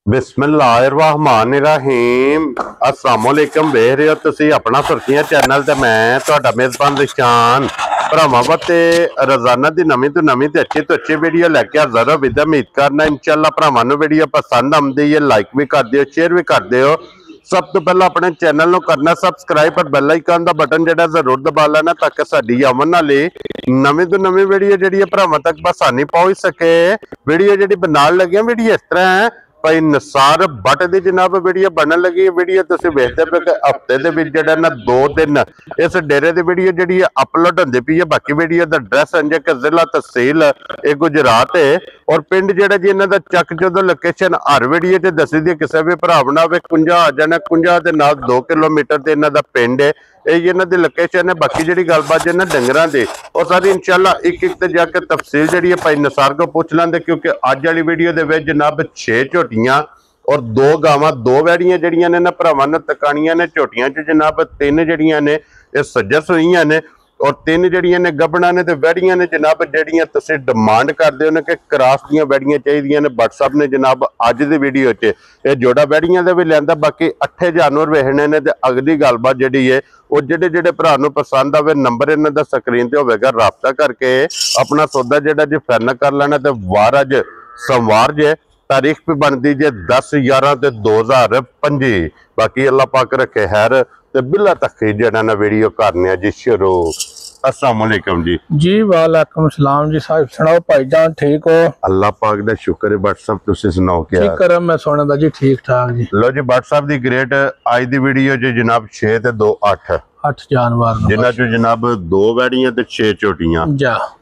बिस्मिल्लाहिर्रहमानिर्रहीम अस्सलाम वालेकुम। देख रहे हो तुसी अपना सुर्खियां चैनल ते मैं तुहाडा मेज़बान निशान भरावां वास्ते रोजाना दी नवीं तो अच्छी वीडियो लैके हाज़र हो। विद उम्मीद करना इंशाअल्लाह भरावां नूं वीडियो पसंद आउंदी है। लाइक भी कर दिओ, शेयर भी कर दिओ। सब तो पहले अपने चैनल नूं करना सबसक्राइब और बैल आइकन दा बटन जिहड़ा जरूर दबा लेना ताकि साडी आवन वाली नवीं तो नवीं वीडियो जिहड़ी भरावां तक आसानी पहुंच सके। वीडियो जिहड़ी बनाउण लगे वीडियो इस तरह है भाई निसार बट दी जनाब वीडियो बनन लगी। वीडियो तुसीं वेखदे पे हफ्ते दे विच जिहड़ा ना 2 दिन इस डेरे दी वीडियो जिहड़ी अपलोड होंदी पई है। बाकी वीडियो दा एड्रैस अंजे कि जिला तहसील ये गुजरात है और पिंड जिहड़ा जी इन्हां दा चक जोदो लोकेशन हर वीडियो च दसी दी। किसी भी भरा बना वे कुंजा आ जाना, कुंजा दे नाल 2 किलोमीटर ते इन्हां दा पिंड है। ये इन्हां दी लोकेशन है। बाकी जिहड़ी गलबात जिन्हां डंगरां दी और सारी इंशाअल्लाह एक एक ते जाके तफसील जिहड़ी है भाई निसार को पूछ लेंदे, क्योंकि अज वाली वीडियो दे विच जनाब 6 झोटियां और 2 गावां 2 वैड़ियां जिहड़ियां ने ना भरावां ने तकाणियां ने। झोटियां च जनाब 3 जिहड़ियां ने ये सज्जस होईयां ने और 3 जिहड़ियां ने गबड़ा ने ते वैड़ियां ने जनाब जिहड़ियां तुसीं डिमांड करदे हो ने कि क्रॉस दियां वैड़ियां चाहीदियां ने। व्हाट्सएप ने जनाब अज दी वीडियो च ये जोड़ा वैड़ियां दा भी लैंदा। बाकी 8 जानवर वेखने ने ते अगली गलबात जिहड़ी है वो जिहड़े जिहड़े भरा नूं पसंद आवे नंबर इन्हां दा स्क्रीन ते होवेगा, राबता करके अपना सौदा जिहड़ा जी फाइनल कर लेना। ते वार अज सोमवार जे तारीख भी बनती जे 10/11/2025। बाकी अल्लाह पाक रखे खैर ते बिला तक जिहड़ा ना वीडियो करने जी शुरू। अस्सलाम वालेकुम जी। वालेकुम सलाम जी। साहब सुनाओ भाईजान, ठीक हो? अल्लाह पाक दा शुक्र है। व्हाट्सएप तुसीं सुनाओ क्या शुक्र है, मैं सुना दा जी ठीक ठाक जी। लो जी व्हाट्सएप दी ग्रेट आज दी वीडियो च जनाब 6 ते 2 8 जानवर जिन्हां चों जनाब 2 वैड़ियां ते 6 झोटियां,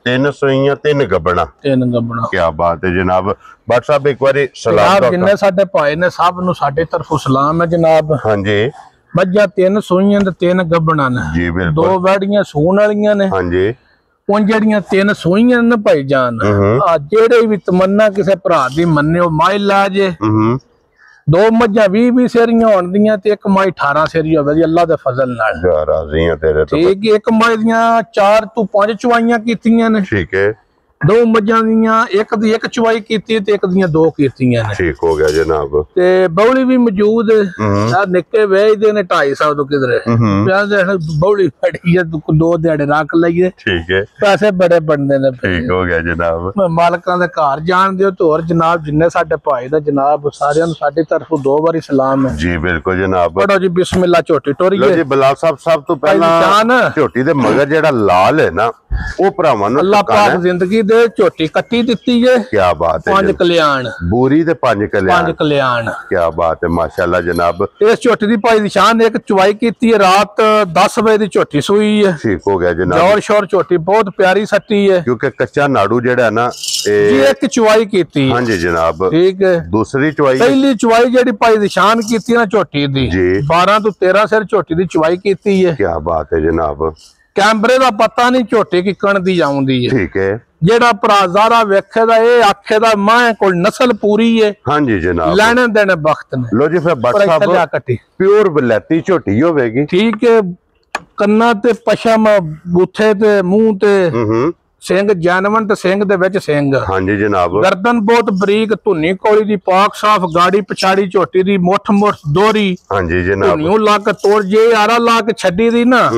3 सोईयां 3 गबड़ा। क्या बात है जनाब। व्हाट्सएप एक बारी सलाम जिन्ने साडे भाई ने सब नूं साडे तरफों सलाम है जनाब। हां जी। मज्जां 3 सोईयां ते 3 गबड़ा ने जी, बिल्कुल 2 वैड़ियां सूण वालियां ने। हां जी। उन जड़ियां 3 सोईयां ने भाईजान, जेड़े भी तमन्ना किसी भरा दी मन्ने माई ला जे। 2 मज्जां 20 सेरियां होण दियां ते एक माई 18 सेरी होवे जी अल्लाह दे फजल नाल। राजी हां तेरे तो। ठीक है। एक माई दियां 4 तो 5 चवाइयां कीतियां ने। ठीक है। 2 मज्जां दियां एक दी 1 चवाई कीती ते एक दियां 2 कीतियां ने। ठीक हो गया जनाब। ते बौली भी मौजूद है। निक्के वेचदे ने 250 तो किधरे बौली फड़ी है 2 दिहाड़े रख लईए। ठीक है। पैसे बड़े बनदे ने। ठीक हो गया जनाब। मालकां दे घर जान दियो तो और जनाब जिन्ने साडे भाई दा जनाब सारियां नूं साडी तरफों 2 बारी सलाम है जी। बिल्कुल जनाब। पढ़ो जी बिस्मिल्लाह। झोटी टोरीए जी। बिलाल साहब सब तो पहला झोटी दे मगर जेड़ा लाल है ना वो भरावां नूं अल्लाह पाक जिंदगी दे झोटी कट्टी दित्ती है। क्या बात है। 5 कल्याण बूरी ते 5 कल्याण। क्या बात है माशाल्लाह जनाब। इस झोटी दी भाई निशान एक चवाई कीती है रात 10 बजे दी झोटी सूई है। ठीक हो गया जनाब। जोर शोर झोटी बहुत प्यारी सट्टी है क्योंकि कच्चा नाड़ू जेड़ा ना जी एक चवाई कीती। हां जी जनाब। ठीक है। दूसरी चवाई पहली चवाई जेड़ी भाई निशान कीती ना झोटी दी 12 तो 13 सिर झोटी दी चवाई कीती है। क्या बात है जनाब। कैमरे का पता नहीं झोटी की कण दी आउंदी है। ठीक है। जेड़ा भरा ज़ारा वेखेगा ये आखेगा मां कोई नस्ल पूरी है। हां जी जनाब। लेने देने वक्त ने। लो जी फिर व्हाट्सएप प्योर बलैती झोटी होवेगी। ठीक है। कन्ना ते पशम बूथे ते मुंह ते सिंग जानवन ते सिंग दे विच सिंग। हां जी जनाब। गर्दन बहुत बरीक धुनी कोली दी पाक साफ गाड़ी पिछाड़ी झोटी दी मुठ मुठ दोहरी। हां जी जनाब। धुनियों ला के तोड़ जे आरा ला के छड्डी दी ना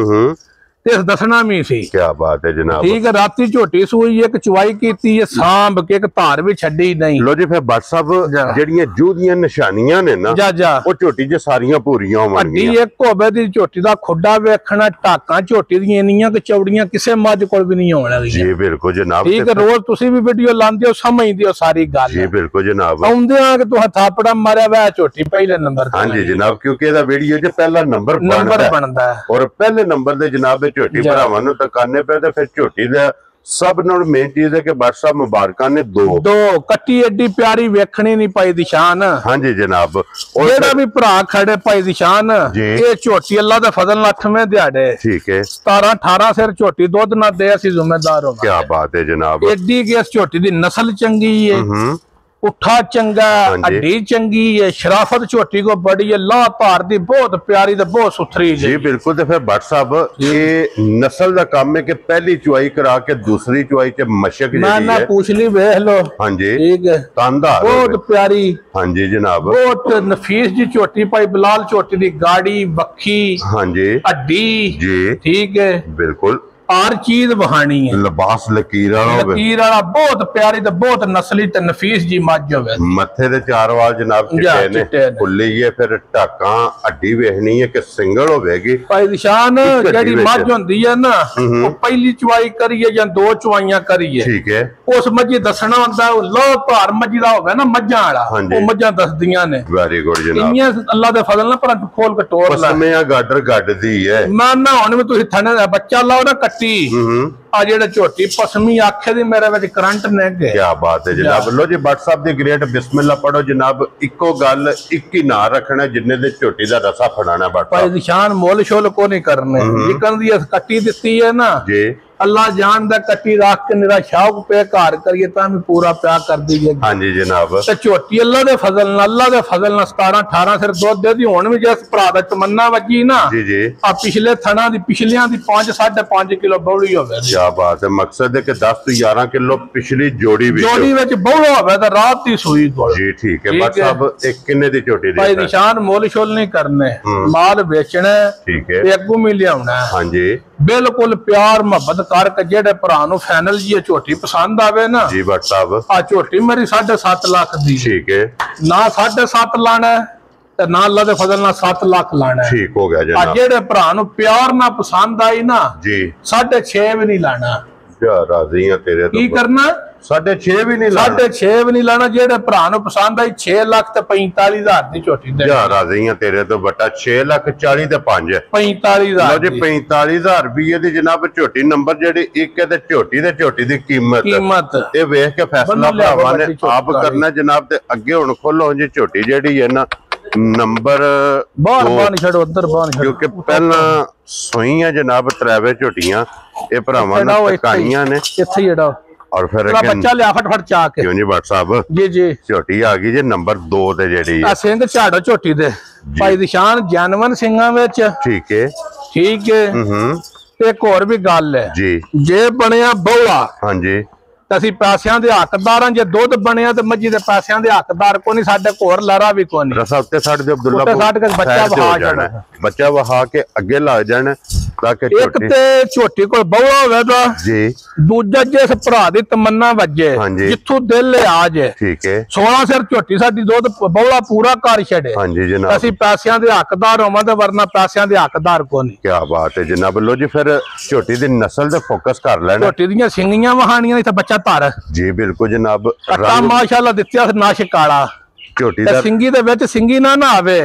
दसना भी सी। क्या बात है जनाब। ठीक है। राती झोटी सूई एक चवाई कीती है सांभ के एक धार भी छड्डी नहीं। लो जी फिर व्हाट्सएप जेड़ियां जू दियां निशानियां ने ना वो झोटी च सारियां पूरियां होवणगियां। हड्डी एक होवे दी झोटी दा खुड्डा वेखना टाकां झोटी दियां इन्नियां कि चौड़ियां किसे मੱਝ कोल भी नहीं होण लगियां। जी बिल्कुल जनाब। ठीक है। रोज तुसी भी वीडियो लांदे हो समझदे हो सारी गल। जी बिल्कुल जनाब। आउंदियां कि तुहां थापड़ा मारिया वे झोटी पहले नंबर। हां जी जनाब क्योंकि एदा वीडियो च पहला नंबर बनदा है और पहले नंबर दे जनाब झोटी भरावां नूं तकाने पे ते फिर झोटी दा सब नाल मेन चीज है कि व्हाट्सएप मुबारकां ने 2 कट्टी एडी प्यारी वेखणी नहीं पाई निशान। हां जी जनाब। और जेड़ा भी भरा खड़े पाई निशान ये झोटी अल्लाह दे फजल नाल 8वें दिहाड़े। ठीक है। 17-18 सिर झोटी दुध ना दे असीं जिम्मेदार हो। क्या बात है जनाब। एडी कि इस झोटी दी नस्ल चंगी है पुठा चंगा हड्डी चंगी है शराफत झोटी को बड़ी है ला धार दी बहुत प्यारी ते बहुत सुथरी जी बिल्कुल। तो फिर भट्ट साहब ये नस्ल का काम है कि पहली चुवाई करा के दूसरी चुवाई च मशक ना पूछ ली वेख लो। हाँ जी ठीक है तांदार बहुत प्यारी। हाँ जी जनाब बहुत नफीस जी झोटी भाई बिलाल झोटी दी गाड़ी वक्खी हाँ जी हड्डी जी ठीक है बिल्कुल हर चीज बहानी है लिबास लकीर वाला बहुत प्यारी ते बहुत नस्ली ते नफीस जी मੱਝ होवे मथे दे चार वाल जनाब चिट्टे ने खुली है फिर टाका हड्डी वेखनी है कि सिंगल होवेगी भाई निशान जेडी मੱਝ ਹੁੰਦੀ है ना वो पहली चुवाई करिए या दो चुवाइयां करिए ठीक है उस मੱਝੀ दसना ਹੁੰਦਾ लो ਭਾਰ ਮੱਝੀ ਦਾ ਹੋਵੇ ਨਾ ਮੱਝਾਂ ਵਾਲਾ ਉਹ ਮੱਝਾਂ ਦੱਸਦੀਆਂ ਨੇ ਵੈਰੀ ਗੁੱਡ ਜਨਾਬ ਇੰਨੀਆਂ ਅੱਲਾ ਦੇ ਫਜ਼ਲ ਨਾਲ ਪਰ ਖੋਲ ਕੇ ਟੋਰ ਲਾ ਪਸਮਿਆਂ ਗਾਡਰ ਗੱਡਦੀ ਹੈ ਮੈਂ ਨਾ ਹੁਣ ਵੀ ਤੁਸੀਂ ਥਣੇ ਦਾ ਬੱਚਾ ਲਾਓ ਨਾ आ जेड़ा झोटी पसमी आखे दी मेरे विच करंट ने गए। क्या बात है जनाब। लो जी भट्ट साहब दी ग्रेट बिस्मिल्लाह पढ़ो जनाब। इको गल एक ही ना रखना जिन्ने दे झोटी दा रसा फड़ाना भट्ट भाई निशान मोल शोल को नहीं करने जिकन दी कट्टी दित्ती है ना जी अल्लाह जान दा कट्टी रख के निरा शौक पे घर करिए तां भी पूरा प्यार कर दीजिए। हां जी जनाब ते झोटी अल्लाह दे फजल नाल 17 18 सिर दुध दे दी हुण भी जिस भरा दा तमन्ना वजी ना जी जी आ पिछले थणा दी पिछलियां दी 5 5.5 किलो बौली होवे। क्या बात है। मकसद है कि 10 तो 11 किलो पिछली जोड़ी विच बौला होवे ते रात दी सूई कोल जी ठीक है। भट्ट साहब एक किन्ने दी झोटी दी भाई निशान मोल शोल नहीं करने माल बेचना ठीक है ते अग्गू भी लियावना। हां जी बिल्कुल प्यार मोहब्बत करके जेडे भरा नु फाइनल जी झोटी पसंद आवे ना जी भट्ट साहब आ झोटी मेरी 7.5 लाख दी ठीक है ना 7.5 लाना ते ना अल्लाह दे फजल नाल 7 लाख लाना ठीक हो गया जनाब। जेडे भरा नु प्यार ना पसंद आई ना जी 6.5 भी नहीं लाना क्या राजी है तेरे तो की करना 6.5 भी नहीं लाना 6.5 भी नहीं लाना जेडे भरा नु पसंद आई 6 लाख ते 45,000 दी झोटी दे क्या राजी है तेरे तो बटा 6 लाख 40 ते 5 45,000 लो जी 45,000 रुपये दी जनाब झोटी नंबर जेडी एक है ते झोटी दी कीमत ये वेख के फैसला भरावां ने आप करना जनाब। ते अगे हुण खोलो जी झोटी जेडी है ना नंबर बाहर छड़ो उधर बाहर क्योंकि पहला सोईयां जनाब त्रैवे झोटियां ये भरावां ने टकाईयां ने इत्थे जेड़ा और फिर बच्चा लिया फटफट चा के क्यों जी भट्ट साहब जी जी झोटी आ गई जी नंबर 2 ते जेडी सिंह झाड़ो झोटी दे भाई निशान जानवन सिंहां विच ठीक है एक और भी गल है जी जे बनया बौला हां जी ਅਸੀਂ ਪੈਸਿਆਂ ਦੇ ਹੱਕਦਾਰ ਹਾਂ ਜੇ ਦੁੱਧ ਬਣਿਆ ਤੇ ਮੱਝੀ ਦੇ ਪੈਸਿਆਂ ਦੇ ਹੱਕਦਾਰ ਕੋਈ ਨਹੀਂ ਸਾਡੇ ਕੋਲ ਲੜਾ ਵੀ ਕੋਈ ਨਹੀਂ ਰਸਾ ਉੱਤੇ ਛੱਡ ਦਿਓ ਅਬਦੁੱਲਾ ਬੱਚਾ ਵਹਾ ਜਾਣਾ ਬੱਚਾ ਵਹਾ ਕੇ ਅੱਗੇ ਲੱਗ ਜਾਣਾ ਤਾਂ ਕਿ ਇੱਕ ਤੇ ਝੋਟੀ ਕੋਲ ਬੌਲਾ ਹੋਵੇ ਤਾਂ ਜੀ ਦੂਜਾ ਜਿਸ ਭਰਾ ਦੀ ਤਮੰਨਾ ਵੱਜੇ ਜਿੱਥੋਂ ਦਿਲ ਆ ਜੇ ਠੀਕ ਹੈ 16 ਸਿਰ ਝੋਟੀ ਸਾਡੀ ਦੁੱਧ ਬੌਲਾ ਪੂਰਾ ਕਰ ਛੱਡੇ ਹਾਂਜੀ ਜਨਾਬ ਅਸੀਂ ਪੈਸਿਆਂ ਦੇ ਹੱਕਦਾਰ ਹੋਵਾਂ ਤੇ ਵਰਨਾ ਪੈਸਿਆਂ ਦੇ ਹੱਕਦਾਰ ਕੋਈ ਨਹੀਂ ਕੀ ਬਾਤ ਹੈ ਜਨਾਬ। ਲੋ ਜੀ ਫਿਰ ਝੋਟੀ ਦੀ ਨਸਲ ਤੇ ਫੋਕਸ ਕਰ ਲੈਣਾ ਝੋਟੀ ਦੀਆਂ ਸਿੰਗੀਆਂ ਵਹਾਣੀਆਂ ਇੱਥੇ ਬੱਚਾ ਧਾਰ ਜੀ ਬਿਲकुल जनाब ਅੱਟਾ ਮਾਸ਼ਾਅੱਲਾ ਦਿੱਤਿਆ ਨਾ ਸ਼ਿਕਾਲਾ ਝੋਟੀ ਦਾ ਸਿੰਗੀ ਦੇ ਵਿੱਚ ਸਿੰਗੀ ਨਾ ਆਵੇ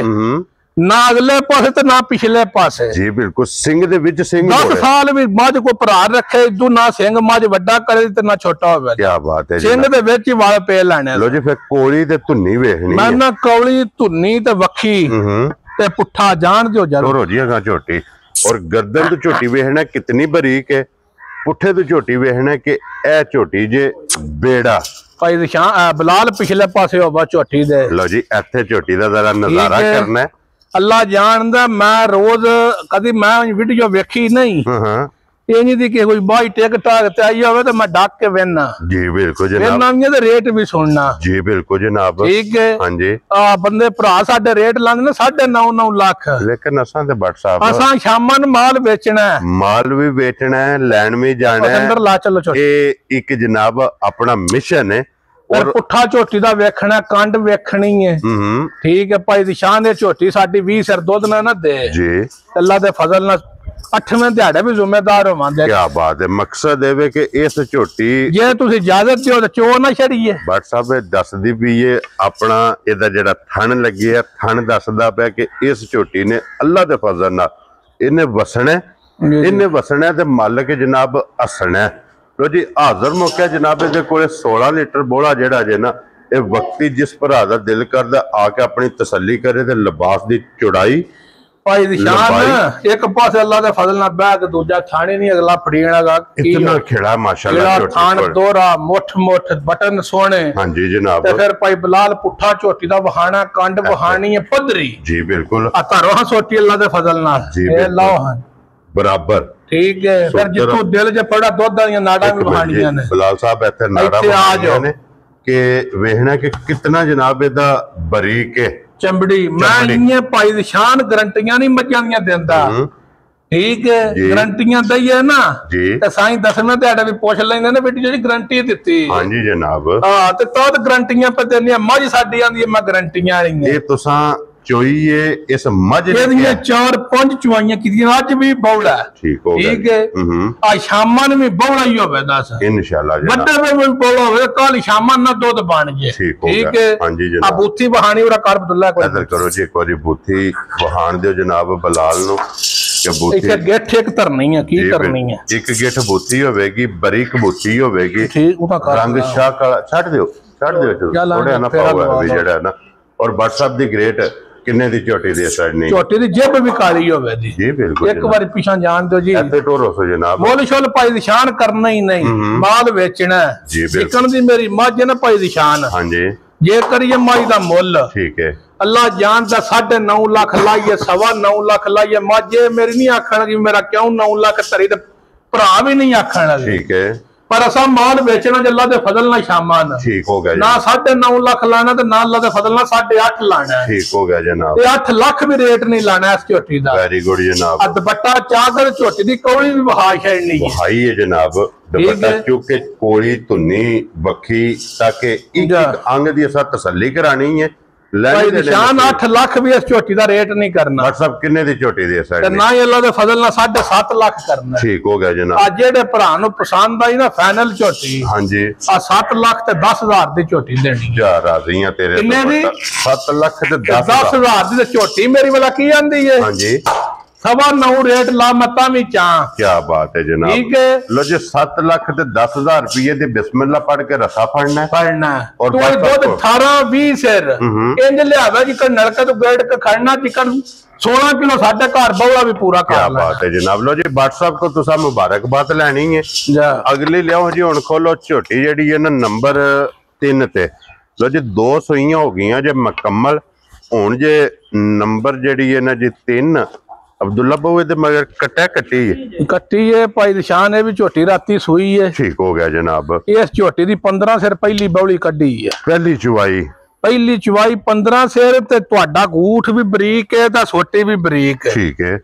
ਨਾ ਅਗਲੇ ਪਾਸੇ ਤੇ ਨਾ ਪਿਛਲੇ ਪਾਸੇ ਜੀ ਬਿਲਕੁਲ ਸਿੰਘ ਦੇ ਵਿੱਚ ਸਿੰਘ 10 ਸਾਲ ਵੀ ਮੱਝ ਕੋ ਭਰਾ ਰੱਖੇ ਇਦੋਂ ਨਾ ਸਿੰਘ ਮੱਝ ਵੱਡਾ ਕਰੇ ਤੇ ਨਾ ਛੋਟਾ ਹੋਵੇ। ਕੀ ਬਾਤ ਹੈ ਸਿੰਘ ਦੇ ਵਿੱਚ ਹੀ ਵਾਲ ਪੇ ਲੈਣੇ। ਲੋ ਜੀ ਫਿਰ ਕੋਲੀ ਤੇ ਧੁੰਨੀ ਵੇਖਣੀ ਮੈਂ ਨਾ ਕੌਲੀ ਧੁੰਨੀ ਤੇ ਵੱਖੀ ਤੇ ਪੁੱਠਾ ਜਾਣ ਦਿਓ ਜਰੂਰ ਹੋ ਜੀਗਾ ਝੋਟੀ और गर्दन तो झोटी वेखना कितनी बारीक है पुठे तो झोटी वेखना कि ए झोटी जे बेड़ा भाई निशान बिलाल पिछले पासे होवा झोटी दे। लो जी इत्थे झोटी दा जरा नजारा करना है अल्लाह जानदा मैं रोज कदी मैं वीडियो वेखी नहीं ਇੰਜ ਦੀ ਕਿ ਕੋਈ ਬਾਈ ਟਿਕਟਾਕ ਤੇ ਆਈ ਹੋਵੇ ਤੇ ਮੈਂ ਡੱਕ ਕੇ ਵੇਨਾ ਜੀ ਬਿਲਕੁਲ ਜਨਾਬ ਇਹਨਾਂ ਦੇ ਰੇਟ ਵੀ ਸੁਣਨਾ ਜੀ ਬਿਲकुल ਜਨਾਬ ਠੀਕ ਹੈ ਹਾਂਜੀ ਆ ਬੰਦੇ ਭਰਾ ਸਾਡੇ ਰੇਟ ਲਾਉਂਦੇ ਨੇ 9.5 ਲੱਖ ਲੇਕਿਨ ਅਸਾਂ ਤੇ ਭੱਟ ਸਾਹਿਬ ਅਸਾਂ ਸ਼ਾਮਾਂ ਨੂੰ ਮਾਲ ਵੇਚਣਾ ਮਾਲ ਵੀ ਵੇਚਣਾ ਲੈਣ ਵੀ ਜਾਣਾ ਅੰਦਰ ਲਾ ਚਲੋ ਇਹ ਇੱਕ ਜਨਾਬ ਆਪਣਾ ਮਿਸ਼ਨ ਹੈ और पुठा झोटी दा वेखना कंड वेखनी है ठीक है भाई निशान दे झोटी साडी 20 सिर दुध ना दे जी अल्लाह दे फजल ना 8वें दिहाड़े भी जिम्मेदार होवांगे। क्या बात है। मकसद है कि इस झोटी जे तुसी इजाजत दिओ ते चो ना छड़ीए भट्ट साहब दसदी भी ये अपना एदा जेड़ा थन लगी है थन दसदा पे कि इस झोटी ने अल्लाह दे फजल नाल इन्हें वसना ते मालिक जनाब हसना। लो जी हाजर मौका जनाब इहदे कोले 16 लीटर बोला जेड़ा जे ना ये वक्ती जिस भरा दा दिल करदा आके अपनी तसल्ली करे ते लिबास दी चौड़ाई ਭਾਈ ਦੀ ਸ਼ਾਨ ਇੱਕ ਪਾਸੇ ਅੱਲਾ ਦੇ ਫਜ਼ਲ ਨਾਲ ਬਹਿ ਕੇ ਦੂਜਾ ਥਾਣੇ ਨਹੀਂ ਅਗਲਾ ਫੜੀਣਾਗਾ ਇਤਨਾ ਖੇੜਾ ਮਾਸ਼ਾਅੱਲਾ ਝੋਟੀ ਥਾਣ ਦੋਰਾ ਮੁੱਠ ਬਟਨ ਸੋਹਣੇ ਹਾਂਜੀ ਜਨਾਬ ਤੇ ਫਿਰ ਭਾਈ ਬਲਾਲ ਪੁੱਠਾ ਝੋਟੀ ਦਾ ਵਹਾਣਾ ਕੰਡ ਵਹਾਣੀ ਹੈ ਪੱਧਰੀ ਜੀ ਬਿਲਕੁਲ ਆ ਧਰੋ ਸੋਟੀ ਅੱਲਾ ਦੇ ਫਜ਼ਲ ਨਾਲ ਇਹ ਲਓ ਬਰਾਬਰ ਠੀਕ ਹੈ ਫਿਰ ਜਿੱਥੋਂ ਦਿਲ ਚ ਪੜਾ ਦੁੱਧ ਦੀਆਂ ਨਾੜਾਂ ਵੀ ਵਹਾਣੀਆਂ ਨੇ ਬਲਾਲ ਸਾਹਿਬ ਇੱਥੇ ਨਾੜਾ ਵਹਾਣੀਆਂ ਨੇ ਕਿ ਵੇਖਣਾ ਕਿ ਕਿਤਨਾ ਜਨਾਬ ਇਹਦਾ ਬਰੀਕ ਹੈ ਚਮੜੀ ਮੈਂ ਇੰਨੇ ਭਾਈ ਦੀ ਸ਼ਾਨ ਗਰੰਟੀਆਂ ਨਹੀਂ ਮੱਝਾਂ ਦੀਆਂ ਦਿੰਦਾ ਠੀਕ ਹੈ ਗਰੰਟੀਆਂ ਦਈਏ ਨਾ ਤੇ ਸਾਈਂ ਦਸਵੇਂ ਤੁਹਾਡੇ ਵੀ ਪੁੱਛ ਲੈਂਦੇ ਨੇ ਬੇਟੀ ਜਿਹੜੀ ਗਰੰਟੀ ਦਿੱਤੀ ਹਾਂਜੀ ਜਨਾਬ ਹਾਂ ਤੇ ਤਾਂ ਗਰੰਟੀਆਂ ਪੇ ਦਿੰਦੀਆਂ ਮੱਝ ਸਾਡੀ ਆਂਦੀ ਮੈਂ ਗਰੰਟੀਆਂ ਰਹੀਆਂ ਇਹ ਤੁਸਾਂ ਚੋਈਏ ਇਸ ਮੱਝ ਦੀਆਂ 4-5 ਚੁਆਈਆਂ ਕੀਤੀਆਂ ਅੱਜ ਵੀ ਬੌੜਾ ਠੀਕ ਹੋ ਗਿਆ ਠੀਕ ਹੈ ਆ ਸ਼ਾਮਾਂ ਨੂੰ ਵੀ ਬੌੜਾ ਹੀ ਹੋਵੇ ਦੱਸ ਇਨਸ਼ਾਅੱਲਾ ਜਨਾਬ ਵੱਡੇ ਵੀ ਬੌੜਾ ਹੋਵੇ ਕੱਲ ਸ਼ਾਮਾਂ ਨਾਲ ਦੁੱਧ ਬਣ ਜੇ ਠੀਕ ਹੈ ਹਾਂਜੀ ਜਨਾਬ ਆ ਬੂਥੀ ਬਹਾਣੀ ਉਹਦਾ ਕਰ ਅਬਦੁੱਲਾ ਕੋਈ ਇਧਰ ਕਰੋ ਜੀ ਇੱਕ ਵਾਰੀ ਬੂਥੀ ਬਹਾਣ ਦਿਓ ਜਨਾਬ ਬਲਾਲ ਨੂੰ ਕਿ ਬੂਥੀ ਇੱਕ ਗਿੱਠ ਇੱਕ ਧਰਨੀ ਹੈ ਕੀ ਕਰਨੀ ਹੈ ਇੱਕ ਗਿੱਠ ਬੂਥੀ ਹੋਵੇਗੀ ਬਰੀਕ ਬੂਥੀ ਹੋਵੇਗੀ ਠੀਕ ਉਹਦਾ ਕਰ ਰੰਗ ਸ਼ਾਹ ਕਾਲਾ ਛੱਡ ਦਿਓ ਥੋੜਾ ਨਾ ਪਾਓ ਵੀ ਜਿਹੜਾ ਨਾ ਔਰ WhatsApp ਦੀ ਗ੍ਰੇਟ ਕਿੰਨੇ ਦੀ ਝੋਟੀ ਦੇ ਸਾਈਡ ਨਹੀਂ ਝੋਟੀ ਦੀ ਜੇਬ ਵੀ ਕਾਲੀ ਹੋਵੇ ਜੀ ਬਿਲਕੁਲ ਇੱਕ ਵਾਰੀ ਪਿਛਾਂ ਜਾਣ ਦਿਓ ਜੀ ਇੱਥੇ ਟੋਰੋ ਸੋ ਜਨਾਬ ਮੁੱਲ ਸ਼ੁੱਲ ਭਾਈ ਦੀ ਸ਼ਾਨ ਕਰਨਾ ਹੀ ਨਹੀਂ ਮਾਲ ਵੇਚਣਾ ਜੀ ਵਿਕਣ ਦੀ ਮੇਰੀ ਮੱਝ ਨਾ ਭਾਈ ਦੀ ਸ਼ਾਨ ਹਾਂਜੀ ਜੇ ਕਰੀਏ ਮੱਝ ਦਾ ਮੁੱਲ ਠੀਕ ਹੈ ਅੱਲਾ ਜਾਣਦਾ 9.5 ਲੱਖ ਲਾਈਏ 9.5 ਲੱਖ ਲਾਈਏ ਮੱਝ ਮੇਰੀ ਨਹੀਂ ਆਖਣ ਕਿ ਮੇਰਾ ਕਿਉਂ 9 ਲੱਖ ਧਰੀ ਤੇ ਭਰਾ ਵੀ ਨਹੀਂ ਆਖਣ ਲੱਗੇ ਠੀਕ ਹੈ ਪਰ ਅਸਾਂ ਮਾਲ ਵੇਚਣਾ ਜੇ ਅੱਲਾ ਦੇ ਫਜ਼ਲ ਨਾਲ ਸ਼ਾਮਾਂ ਠੀਕ ਹੋ ਗਿਆ ਨਾ 9.5 ਲੱਖ ਲਾਣਾ ਤੇ ਨਾ ਅੱਲਾ ਦੇ ਫਜ਼ਲ ਨਾਲ 8.5 ਲਾਣਾ ਠੀਕ ਹੋ ਗਿਆ ਜਨਾਬ ਤੇ 8 ਲੱਖ ਵੀ ਰੇਟ ਨਹੀਂ ਲਾਣਾ ਇਸ ਝੋਟੀ ਦਾ ਵੈਰੀ ਗੁੱਡ ਜਨਾਬ ਦੁਪੱਟਾ ਚਾਦਰ ਝੋਟੀ ਦੀ ਕੌਲੀ ਵੀ ਵਹਾ ਛੱਡਣੀ ਹੈ ਵਹਾਈ ਹੈ ਜਨਾਬ ਦੁਪੱਟਾ ਚੁੱਕ ਕੋਲੀ ਧੁੰਨੀ ਬੱਖੀ ਤਾਂ ਕਿ ਇੱਕ ਅੰਗ ਦੀ ਅਸਾਂ ਤਸੱਲੀ ਕਰਾਣੀ ਹੈ ਭਾਈ ਨਿਸ਼ਾਨ 8 ਲੱਖ ਵੀ ਇਸ ਝੋਟੀ ਦਾ ਰੇਟ ਨਹੀਂ ਕਰਨਾ WhatsApp ਕਿੰਨੇ ਦੀ ਝੋਟੀ ਦੇ ਸਾਈਡ ਤੇ ਨਾ ਹੀ ਅੱਲਾ ਦੇ ਫਜ਼ਲ ਨਾਲ 7.5 ਲੱਖ ਕਰਨਾ ਠੀਕ ਹੋ ਗਿਆ ਜਨਾਬ ਆ ਜਿਹੜੇ ਭਰਾ ਨੂੰ ਪਸੰਦ ਆਈ ਨਾ ਫਾਈਨਲ ਝੋਟੀ ਹਾਂਜੀ ਆ 7 ਲੱਖ ਤੇ 10,000 ਦੀ ਝੋਟੀ ਦੇਣੀ ਜਾ ਰਾਜ਼ੀਆਂ ਤੇਰੇ ਕਿੰਨੇ ਦੀ 7 ਲੱਖ ਤੇ 10,000 ਦੀ ਝੋਟੀ ਮੇਰੀ ਵਾਲਾ ਕੀ ਆਂਦੀ ਹੈ ਹਾਂਜੀ 9.25 ਰੇਟ ਲਾ ਮਤਾਂ ਵੀ ਚਾਂ ਕੀ ਬਾਤ ਹੈ ਜਨਾਬ ਠੀਕ ਹੈ ਲੋ ਜੀ 7 ਲੱਖ ਤੇ 10,000 ਰੁਪਏ ਦੇ ਬਿਸਮਿਲ੍ਲਾ ਪੜ ਕੇ ਰਸਾ ਫੜਨਾ ਔਰ ਦੁੱਧ 18-20 ਸਿਰ ਇੰਜ ਲਿਆਵਾ ਜੀ ਕਿ ਨਲਕੇ ਤੋਂ ਗੇੜ ਕੇ ਖੜਨਾ ਚਿਕਨ 16 ਕਿਲੋ ਸਾਡੇ ਘਰ ਬੌਲਾ ਵੀ ਪੂਰਾ ਕਰ ਕੀ ਬਾਤ ਹੈ ਜਨਾਬ ਲੋ ਜੀ WhatsApp ਕੋ ਤੁਸੀਂ ਮੁਬਾਰਕਬਾਦ ਲੈਣੀ ਹੈ ਅਗਲੀ ਲਿਆਓ ਜੀ ਹੁਣ ਖੋਲੋ ਝੋਟੀ ਜਿਹੜੀ ਹੈ ਨਾ ਨੰਬਰ 3 ਤੇ ਲੋ ਜੀ 2 ਸੂਈਆਂ ਹੋ ਗਈਆਂ ਜੇ ਮੁਕੰਮਲ ਹੁਣ ਜੇ ਨੰਬਰ ਜਿਹੜੀ ਹੈ ਨਾ ਜੀ 3 ਅਬਦੁੱਲਾ ਬਾਬੂ ਇਹਦੇ ਮਗਰ ਕੱਟੀ ਹੈ ਭਾਈ ਨਿਸ਼ਾਨ ਇਹ ਵੀ ਝੋਟੀ ਰਾਤੀ ਸੂਈ ਹੈ ਠੀਕ ਹੋ ਗਿਆ ਜਨਾਬ ਇਸ ਝੋਟੀ ਦੀ 15 ਸਿਰ ਪਹਿਲੀ ਬੌਲੀ ਕੱਢੀ ਹੈ ਪਹਿਲੀ ਚੁਵਾਈ 15 ਸਿਰ ਤੇ ਤੁਹਾਡਾ ਗੂਠ ਵੀ ਬਰੀਕ ਹੈ ਤਾਂ ਸੋਟੀ ਵੀ ਬਰੀਕ ਹੈ ਠੀਕ ਹੈ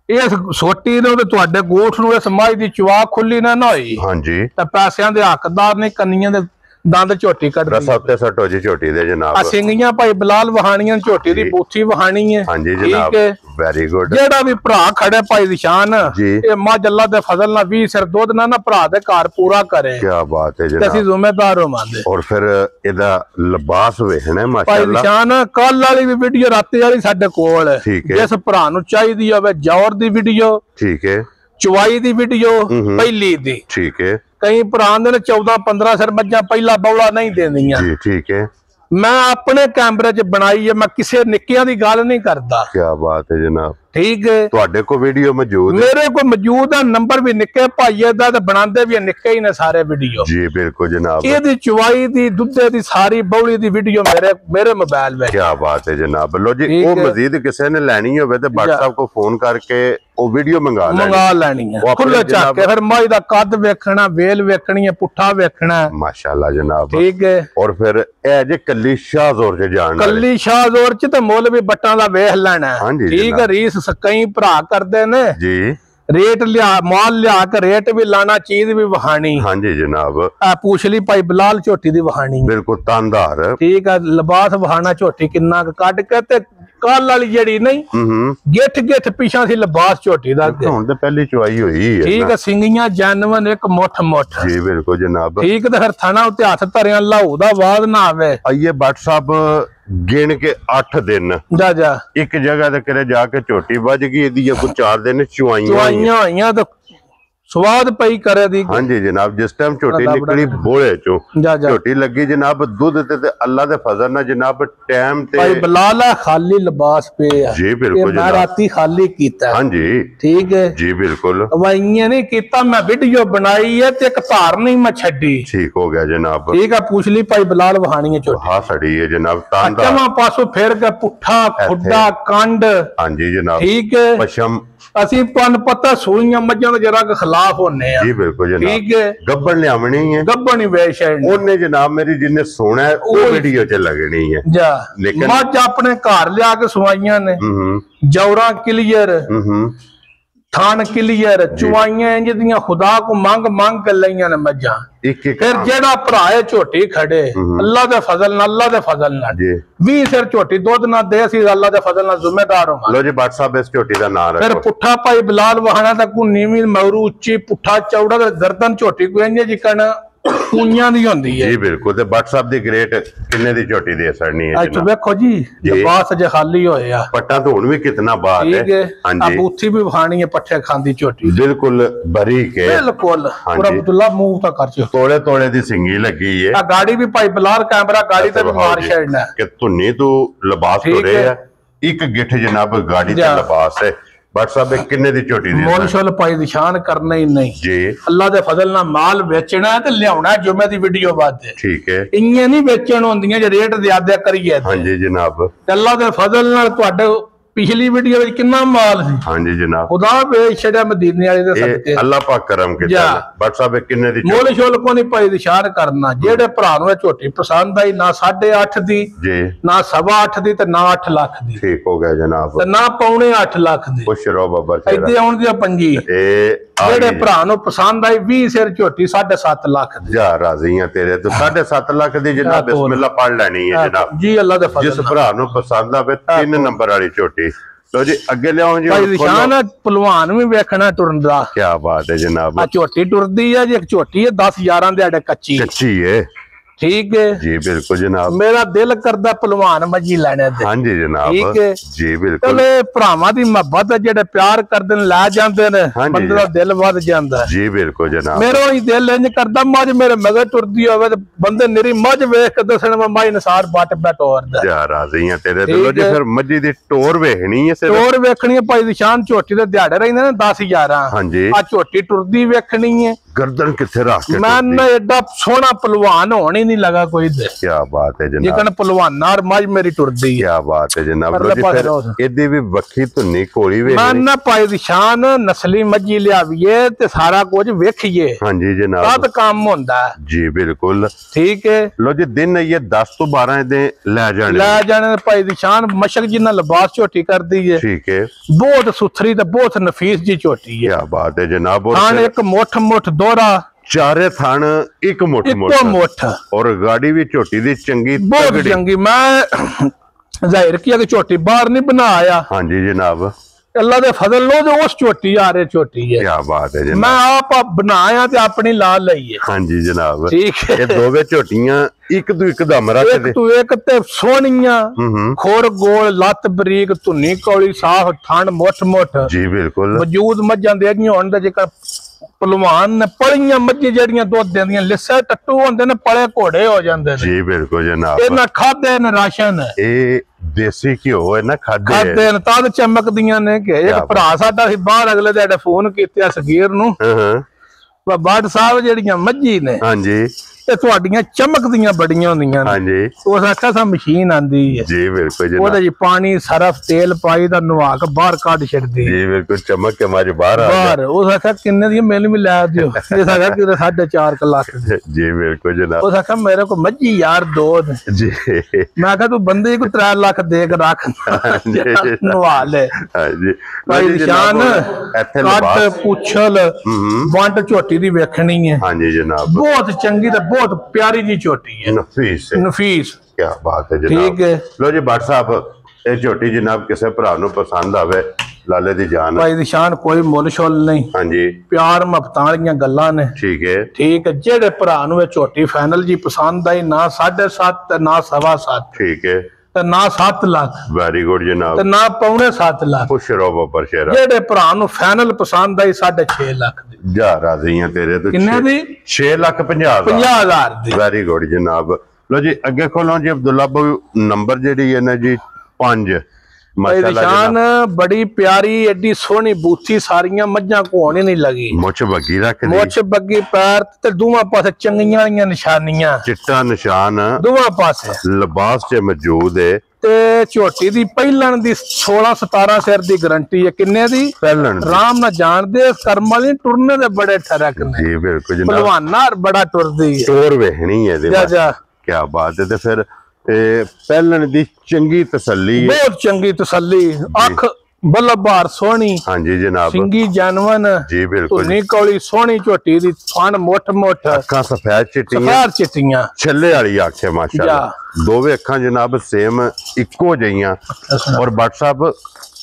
ਇਸ ਸੋਟੀ ਨੂੰ ਤੇ ਤੁਹਾਡੇ ਗੂਠ ਨੂੰ ਇਸ ਮੱਝ ਦੀ ਚਵਾ ਖੁੱਲੀ ਨਾ ਹੋਈ ਹਾਂਜੀ ਤਾਂ ਪੈਸਿਆਂ ਦੇ ਹੱਕਦਾਰ ਨੇ ਕੰਨੀਆਂ ਦੇ ਦੰਦ ਝੋਟੀ ਕੱਢ ਰਸਾ ਉੱਤੇ ਸੱਟੋ ਜੀ ਝੋਟੀ ਦੇ ਜਨਾਬ ਆ ਸਿੰਘੀਆਂ ਭਾਈ ਬਲਾਲ ਵਹਾਣੀਆਂ ਝੋਟੀ ਦੀ ਬੂਥੀ ਵਹਾਣੀ ਹੈ ਹਾਂਜੀ ਜਨਾਬ ਵੈਰੀ ਗੁੱਡ ਜਿਹੜਾ ਵੀ ਭਰਾ ਖੜੇ ਭਾਈ ਦੀ ਸ਼ਾਨ ਇਹ ਮੱਝ ਅੱਲਾ ਦੇ ਫਜ਼ਲ ਨਾਲ 20 ਸਿਰ ਦੁੱਧ ਨਾ ਭਰਾ ਦੇ ਘਰ ਪੂਰਾ ਕਰੇ ਕੀ ਬਾਤ ਹੈ ਜਨਾਬ ਅਸੀਂ ਜ਼ਿੰਮੇਦਾਰ ਹੋਵਾਂਗੇ ਔਰ ਫਿਰ ਇਹਦਾ ਲਿਬਾਸ ਵੇਖਣਾ ਮਾਸ਼ਾਅੱਲਾ ਭਾਈ ਦੀ ਸ਼ਾਨ ਕੱਲ ਵਾਲੀ ਵੀ ਵੀਡੀਓ ਰਾਤੇ ਵਾਲੀ ਸਾਡੇ ਕੋਲ ਹੈ ਜਿਸ ਭਰਾ ਨੂੰ ਚਾਹੀਦੀ ਹੋਵੇ ਜੌਰ ਦੀ ਵੀਡੀਓ ਠੀਕ ਹੈ ਚੁਵਾਈ ਦੀ ਵੀਡੀਓ ਪਹਿਲੀ ਦੀ ਠੀਕ ਹੈ ਕਈ ਭਰਾ ਦੇ ਨੇ 14-15 ਸਿਰ ਮੱਝਾਂ ਪਹਿਲਾ ਬੌਲਾ ਨਹੀਂ ਦੇਂਦੀਆਂ ਜੀ ਠੀਕ ਹੈ ਮੈਂ ਆਪਣੇ ਕੈਮਰੇ 'ਚ ਬਣਾਈ ਹੈ ਮੈਂ ਕਿਸੇ ਨਿੱਕਿਆਂ ਦੀ ਗੱਲ ਨਹੀਂ ਕਰਦਾ ਕੀ ਬਾਤ ਹੈ ਜਨਾਬ ਠੀਕ ਹੈ ਤੁਹਾਡੇ ਕੋਲ ਵੀਡੀਓ ਮੌਜੂਦ ਹੈ ਮੇਰੇ ਕੋਲ ਮੌਜੂਦ ਹੈ ਨੰਬਰ ਵੀ ਨਿੱਕੇ ਭਾਈਏ ਦਾ ਤੇ ਬਣਾਉਂਦੇ ਵੀ ਨਿੱਕੇ ਹੀ ਨੇ ਸਾਰੇ ਵੀਡੀਓ ਜੀ ਬਿਲਕੁਲ ਜਨਾਬ ਇਹਦੀ ਚੁਵਾਈ ਦੀ ਦੁੱਧੇ ਦੀ ਸਾਰੀ ਬੌਲੀ ਦੀ ਵੀਡੀਓ ਮੇਰੇ ਮੋਬਾਈਲ ਵਿੱਚ ਕੀ ਬਾਤ ਹੈ ਜਨਾਬ ਲੋ ਜੀ ਉਹ ਮਜ਼ੀਦ ਕਿਸੇ ਨੇ ਲੈਣੀ ਹੋਵੇ ਤੇ WhatsApp ਕੋ ਫੋਨ ਕਰਕੇ ਉਹ ਵੀਡੀਓ ਮੰਗਾ ਲੈਣੀ ਹੈ ਖੁੱਲੇ ਚੱਕ ਕੇ ਫਿਰ ਮੱਝ ਦਾ ਕੱਦ ਵੇਖਣਾ ਵੇਲ ਵੇਖਣੀ ਹੈ ਪੁੱਠਾ ਵੇਖਣਾ ਮਾਸ਼ਾਅੱਲਾ ਜਨਾਬ ਠੀਕ ਹੈ ਔਰ ਫਿਰ ਇਹ ਜੇ ਕੱਲੀ ਸ਼ਾਹਜ਼ੋਰ 'ਚ ਜਾਣ ਕੱਲੀ ਸ਼ਾਹਜ਼ੋਰ 'ਚ ਤੇ ਮੁੱਲ ਵੀ ਬੱਟਾਂ ਦਾ ਵੇਖ ਲੈਣਾ ਠੀਕ ਹੈ ਰੀਸ ਕਈ ਭਰਾ ਕਰਦੇ ਨੇ ਜੀ ਰੇਟ ਲਿਆ ਮਾਲ ਲਿਆ ਕੇ ਰੇਟ ਵੀ ਲਾਣਾ ਚੀਜ਼ ਵੀ ਵਹਾਣੀ ਹਾਂਜੀ ਜਨਾਬ ਆ ਪੁੱਛ ਲਈ ਭਾਈ ਬਲਾਲ ਝੋਟੀ ਦੀ ਵਹਾਣੀ ਬਿਲਕੁਲ ਤਾਂਦਾਰ ਠੀਕ ਹੈ ਲਿਬਾਸ ਵਹਾਣਾ ਝੋਟੀ ਕਿੰਨਾ ਕੱਢ ਕੇ ਤੇ ਕੱਲ ਵਾਲੀ ਜਿਹੜੀ ਨਹੀਂ ਗਿੱਠ ਪਿਛਾਂ ਸੀ ਲਿਬਾਸ ਝੋਟੀ ਦਾ ਹੁਣ ਤੇ ਪਹਿਲੀ ਚੁਆਈ ਹੋਈ ਹੈ ਠੀਕ ਹੈ ਸਿੰਘੀਆਂ ਜਨਵਨ ਇੱਕ ਮੁੱਠ ਜੀ ਬਿਲਕੁਲ ਜਨਾਬ ਠੀਕ ਤੇ ਫਿਰ ਥਾਣਾ ਉੱਤੇ ਹੱਥ ਧਰਿਆ ਲਾਹੂ ਦਾ ਆਵਾਜ਼ ਨਾ ਆਵੇ ਆਈਏ WhatsApp ਗਿਣ ਕੇ 8 ਦਿਨ ਜਾ ਇੱਕ ਜਗ੍ਹਾ ਤੇ ਕਿਰੇ ਜਾ ਕੇ ਝੋਟੀ ਵੱਜ ਗਈ ਇਹਦੀ ਕੋਈ 4 ਦਿਨ ਚੁਆਈਆਂ ਹੋਈਆਂ ਤਾਂ स्वाद पई करे दी। हाँ जी जनाब, जिस टाइम झोटी निकली बोले चो झोटी लगी जनाब दूध ते अल्लाह दे फजल ना जनाब टाइम ते भाई बिलाल खाली लिबास पे है जी बिल्कुल मैं राती खाली कीता। हाँ जी ठीक है जी बिल्कुल वही नहीं कीता, मैं वीडियो बनाई है ते एक धार नहीं मैं छड़ी। ठीक हो गया जनाब, ठीक है पूछ ली भाई बिलाल वहानी है झोटी। हाँ सड़ी है जनाब, तांदा पासों फेर के पुठा खुड्डा कंड। हाँ जी जनाब ठीक है पशम ਅਸੀਂ ਤੁਹਾਨੂੰ ਪਤਾ ਸੂਈਆਂ ਮੱਝਾਂ ਦੇ ਜਰਾ ਖਿਲਾਫ ਹੁੰਨੇ ਆ। ਜੀ ਬਿਲਕੁਲ ਜਨਾਬ, ਠੀਕ ਹੈ ਗੱਬਣ ਲਿਆਵਣੀ ਹੈ, ਗੱਬਣ ਹੀ ਵੇਸ਼ਣ ਉਹਨੇ ਜਨਾਬ ਮੇਰੀ ਜਿੰਨੇ ਸੋਣਾ ਉਹ ਵੀਡੀਓ 'ਚ ਲੱਗਣੀ ਹੈ ਜਾ। ਮੱਝ ਆਪਣੇ ਘਰ ਲਿਆ ਕੇ ਸਵਾਈਆਂ ਨੇ, ਜੌਰਾ ਕਲੀਅਰ थान क्लियर चुवाइयां इंज दियां खुदा को मंग मंग कर लईयां ने मज्जां। फिर जेड़ा भराए झोटी खड़े अल्लाह दे फजल नाल 20 सिर झोटी दुध ना दे सी अल्लाह दे फजल नाल जिम्मेदार हो। लो जी WhatsApp इस झोटी दा नाम रखो। फिर पुठा भाई बिलाल वहाना दा को नीवी मौरू उच्ची पुठा चौड़ा ते गर्दन झोटी को इंज जिकन कुइयां दी होंदी है। जी बिल्कुल ते WhatsApp दी ग्रेट किन्ने दी झोटी दे सरनी है जनाब। देखो जी लिबास जे खाली होया पट्टा तो हुन भी कितना बात है। हां जी अबूथी भी खानी है, पट्ठे खांदी झोटी बिल्कुल बारीक है बिल्कुल। और अब्दुल्ला मुंह ता कर चो तोड़े तोड़े दी सिंगी लगी है। आ गाड़ी भी भाई बिलाल कैमरा गाड़ी ते भी मार छड़ना कि तुन्नी तू लिबास तो रे है एक गिठ जनाब गाड़ी ते लिबास है। WhatsApp किन्ने दी झोटी दी मोल शोल पाई निशान करना ही नहीं जी। अल्लाह दे फजल ना माल बेचना है ते लियावना जुमे दी वीडियो बाद है। ठीक है इन्ने नहीं बेचण होंदियां जे रेट ज्यादा करिए। हां जी जनाब अल्लाह दे फजल नाल तुहाडे पिछली वीडियो में कितना माल सी। हाँ जी जनाब खुदा बेच छड़िया मदीने वाले दे सदके अल्लाह पाक करम कीता। WhatsApp किन्ने दी मोल शोल को नहीं पाई निशान करना। जेड़े भरा नु झोटी पसंद आई ना 8.5 दी जी ना 8.25 दी ते ना 8 लाख दी। ठीक हो गया जनाब ते ना 8.25 लाख दी। खुश रहो बाबा इत्ते आउण दी पंजी जेड़े भरा नु पसंद आई 20 सिर झोटी 7.5 लाख दी। जा राजी हां तेरे तो 7.5 लाख दी जनाब बिस्मिल्लाह पढ़ लेनी है जनाब जी। अल्लाह दे फजल जिस भरा नु पसंद आवे 3 नंबर वाली झोटी लो जी अगे लियाओ जी। भाई निशान पहलवान भी वेखना टुरदा। क्या बात है जनाब, झोटी टुरदी है जी। एक झोटी है 10-11 दिहाड़े कच्ची है। ठीक है जी बिल्कुल जनाब मेरा दिल करदा पहलवान मजी लेने दे। हाँ जी जनाब ठीक है जी बिल्कुल भरावां दी मोहब्बत है जेड़े प्यार करदे ने लै जांदे ने बंदे दा दिल वध जांदा है। जी बिल्कुल जनाब मेरा ही दिल इंज करदा मज मेरे मगर टुरदी होवे ते बंदे निरी मज वेख के दसण माई नसार बट बटोर दा। जा राजी हां तेरे ते लो जी फिर मजी दी टोर वेखनी है सिर्फ टोर वेखनी है भाई निशान झोटी दे दिहाड़े रहिंदे ने 10-11। हां जी आ झोटी टुरदी वेखनी है गर्दन किथे रख के मैं एडा सोहना पहलवान होनी नहीं लगा कोई दे। क्या बात है जनाब जिकन पहलवान नार मज मेरी टुरदी। क्या बात है जनाब फिर एदी भी वखी धुन्नी कोली वे मैं ना पाई निशान नस्ली मजी लियावीए ते सारा कुछ वेखिए। हां जी जनाब तद काम होंदा है जी बिल्कुल ठीक है। लो जी दिन ये 10 तो 12 दे ले जाने पाई निशान मशक जिन्ना लिबास झोटी कर दी है। ठीक है बहुत सुथरी ते बहुत नफीस जी झोटी है। क्या बात है जनाब और एक मुठ मुठ दोहरा चारे थान एक मुठ और गाड़ी भी झोटी दी चंगी बहुत चंगी। मैं जाहिर किया कि झोटी बाहर नहीं बनाया। हाँ जी जनाब अल्लाह दे फजल लो जो उस झोटी आ रही झोटी है। क्या बात है जनाब मैं आप बनाया ते अपनी ला लई है। हाँ जी जनाब ठीक है ये दोवे झोटियां एक तो एक दम रख दे तू एक ते सोहणियां खोर गोल लत बरीक धुन्नी कौली साफ ठंड मुठ मुठ जी बिल्कुल मौजूद मज्जां देगियां होण दा जेकर पहलवान ने पलियां मज्जी जड़ियां दुध देंदियां लिस्से टट्टू होंदे ने पले घोड़े हो जांदे ने। जी बिल्कुल जनाब ए ना खादे न राशन ए देसी घिओ है ना खादे न तद चमकदियां ने कि एक भरा साडा सी बाहर अगले दिहाड़े फोन कीते सगीर नु बट साहब जड़ियां मज्जी ने। हां जी ते तुहाडियां चमकदियां बड़ियां होंदियां। हां जी उस आखा सा मशीन आंदी है जी बिल्कुल जनाब ओदे जी पानी सरफ तेल पाई दा नुहा के बाहर काट छड़दी जी बिल्कुल चमक के मारे बाहर आ बाहर उस आखा किन्ने दी मिल में ला दियो इस आखा कि 4.5 लाख जी बिल्कुल जनाब उस आखा मेरे को मज्जी यार दो जी मैं आखा तू बंदे को 3 लाख दे के रख नुहा ले। हां जी भाई निशान कट पुछल बंट झोटी दी वेखनी है। हां जी जनाब बहुत चंगी ते बहुत प्यारी जी झोटी है नफीस। क्या बात है जनाब ठीक है। लो जी भट्ट साहब ये झोटी जनाब किसे भरा नु पसंद आवे लाले दी जान भाई निशान कोई मुल शोल नहीं। हां जी प्यार मुहब्बतां वालियां गल्लां ने। ठीक है जेड़े भरा नु झोटी फाइनल जी पसंद आई ना 7.5 ना 7.25 ठीक है ਤੇ ਨਾ 7 ਲੱਖ। ਵੈਰੀ ਗੁੱਡ ਜਨਾਬ। ਤੇ ਨਾ ਪੌਣੇ 7 ਲੱਖ। ਖੁਸ਼ ਰਹੋ ਬੱਬਰ ਸ਼ੇਰਾ। ਜਿਹੜੇ ਭਰਾ ਨੂੰ ਫਾਈਨਲ ਪਸੰਦ ਆਈ 6.5 ਲੱਖ ਦੀ। ਜਾ ਰਾਜ਼ੀ ਆ ਤੇਰੇ ਤੋਂ। ਕਿੰਨੇ ਦੀ? 6,50,000 ਦੀ। ਵੈਰੀ ਗੁੱਡ ਜਨਾਬ। ਲੋ ਜੀ ਅੱਗੇ ਖੋਲੋ ਜੀ ਅਬਦੁੱਲਾ ਬਾਬੂ ਨੰਬਰ ਜਿਹੜੀ ਹੈ ਨਾ ਜੀ 5। ਨਿਸ਼ਾਨ ਬੜੀ ਪਿਆਰੀ ਐਡੀ ਸੋਹਣੀ ਬੂਥੀ ਸਾਰੀਆਂ ਮੱਝਾਂ ਕੋਣ ਨਹੀਂ ਲੱਗੀ। ਮੁੱਛ ਬੱਗੀ ਰੱਖਦੀ। ਮੁੱਛ ਬੱਗੀ ਪੈਰ ਤੇ ਦੋਵਾਂ ਪਾਸੇ ਚੰਗੀਆਂ ਵਾਲੀਆਂ ਨਿਸ਼ਾਨੀਆਂ। ਚਿੱਟਾ ਨਿਸ਼ਾਨ ਦੋਵਾਂ ਪਾਸੇ ਲਿਬਾਸ 'ਚ ਮੌਜੂਦ ਹੈ। ਤੇ ਝੋਟੀ ਦੀ ਪਹਿਲਣ ਦੀ 16-17 ਸਿਰ ਦੀ ਗਾਰੰਟੀ ਹੈ। ਕਿੰਨੇ ਦੀ? ਪਹਿਲਣ। ਆਰਾਮ ਨਾਲ ਜਾਣਦੇ ਕਰਮ ਵਾਲੀ ਟੁਰਨੇ ਦੇ ਬੜੇ ਠਰਕ ਨੇ ਜੀ ਬਿਲਕੁਲ ਜਨਾਬ। ਪਹਿਲਵਾਨਾਂ ਬੜਾ ਟੁਰਦੀ ਹੈ। ਟੋਰ ਵੇਖਣੀ ਹੈ ਇਹਦੇ ਜਾ ਜਾ ਕੀ ਬਾਤ ਹੈ। ਤੇ ਫਿਰ ਪਹਿਲਣ ਦੀ ਚੰਗੀ ਤਸੱਲੀ ਹੈ। ਬਹੁਤ ਚੰਗੀ ਤਸੱਲੀ। ਅੱਖ ਬੱਲਬਾਰ ਸੋਹਣੀ। ਹਾਂਜੀ ਜਨਾਬ। ਸਿੰਗੀ ਜਾਨਵਨ ਜੀ ਬਿਲਕੁਲ। ਧੁਨੀ ਕੌਲੀ ਸੋਹਣੀ ਝੋਟੀ ਦੀ ਥਣ ਮੁੱਠ ਅੱਖਾਂ ਸਫੈਦ ਚਿੱਟੀਆਂ। ਸਫੈਦ ਚਿੱਟੀਆਂ ਛੱਲੇ ਵਾਲੀ ਆਖੇ ਮਾਸ਼ਾਅੱਲਾ। ਦੋਵੇਂ ਅੱਖਾਂ ਜਨਾਬ ਸੇਮ ਇੱਕੋ ਜਿਹੀਆਂ। ਔਰ ਬੱਟ ਸਾਹਿਬ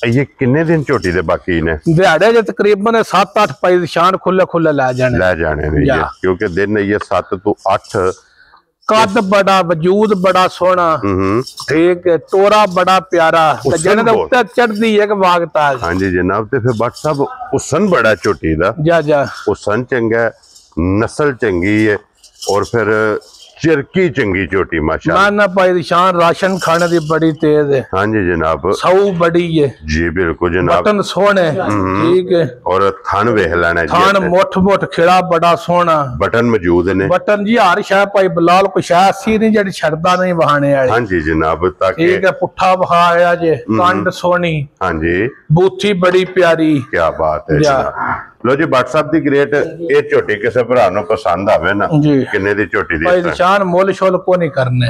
ਇਹ ਕਿੰਨੇ ਦਿਨ ਝੋਟੀ ਦੇ ਬਾਕੀ ਨੇ? ਦਿਹਾੜੇ ਜੇ ਤਕਰੀਬਨ 7-8 ਪਈ ਨਿਸ਼ਾਨ ਖੁੱਲੇ ਲੈ ਜਾਣੇ ਨੇ ਕਿਉਂਕਿ ਦਿਨ ਇਹ 7 ਤੋਂ 8। ਕੱਦ ਬੜਾ ਵਜੂਦ ਬੜਾ ਸੋਹਣਾ। ਠੀਕ ਹੈ। ਤੋਰਾ ਬੜਾ ਪਿਆਰਾ ਤੇ ਜਿਹਨੇ ਦੇ ਉੱਤੇ ਚੜਦੀ ਇੱਕ ਵਾਗਤਾ। ਹਾਂਜੀ ਜਨਾਬ। ਤੇ ਫਿਰ ਬੱਟ ਸਾਹਿਬ ਹੁਸਨ ਬੜਾ ਝੋਟੀ ਦਾ। ਜਾ ਜਾ ਹੁਸਨ ਚੰਗਾ, ਨਸਲ ਚੰਗੀ ਹੈ ਔਰ ਫਿਰ ਚਿਰਕੀ ਚੰਗੀ ਝੋਟੀ ਮਾਸ਼ਾਅੱਲਾ। ਨਾ ਭਾਈ ਨਿਸ਼ਾਨ ਰਾਸ਼ਨ ਖਾਣੇ ਦੀ ਬੜੀ ਤੇਜ਼ ਹੈ। ਹਾਂਜੀ ਜਨਾਬ। ਸੌ ਬੜੀ ਹੈ। ਜੀ ਬਿਲਕੁਲ ਜਨਾਬ। ਬਟਨ ਸੋਹਣੇ। ਠੀਕ ਹੈ। ਔਰ ਥਣ ਵੇਖ ਲੈਣਾ ਜੀ। ਥਣ ਮੁੱਠ ਖਿੜਾ ਬੜਾ ਸੋਹਣਾ। ਬਟਨ ਮੌਜੂਦ ਨੇ। ਬਟਨ ਜੀ ਹਰ ਸ਼ਾਹ ਭਾਈ ਬਲਾਲ ਕੋ ਸ਼ਾਹ ਸੀ ਨਹੀਂ ਜਿਹੜੀ ਛੱਡਦਾ ਨਹੀਂ ਵਹਾਣੇ ਵਾਲੀ। ਹਾਂਜੀ ਜਨਾਬ। ਤਾਂ ਠੀਕ ਹੈ। ਪੁੱਠਾ ਵਹਾਇਆ ਜੇ ਕੰਡ ਸੋਹਣੀ। ਹਾਂਜੀ। ਬੂਥੀ ਬੜੀ ਪਿਆਰੀ। ਕੀ ਬਾਤ ਹੈ ਜਨਾਬ। ਲੋ ਜੀ WhatsApp ਦੀ ਗ੍ਰੇਟ ਇਹ ਝੋਟੀ ਕਿਸੇ ਭਰਾ ਨੂੰ ਪਸੰਦ ਆਵੇ ਨਾ ਕਿੰਨੇ ਦੀ ਝੋਟੀ ਦੀ? ਭਾਈ ਨਿਸ਼ਾਨ ਮੁੱਲ ਸ਼ੁੱਲ ਕੋ ਨਹੀਂ ਕਰਨੇ।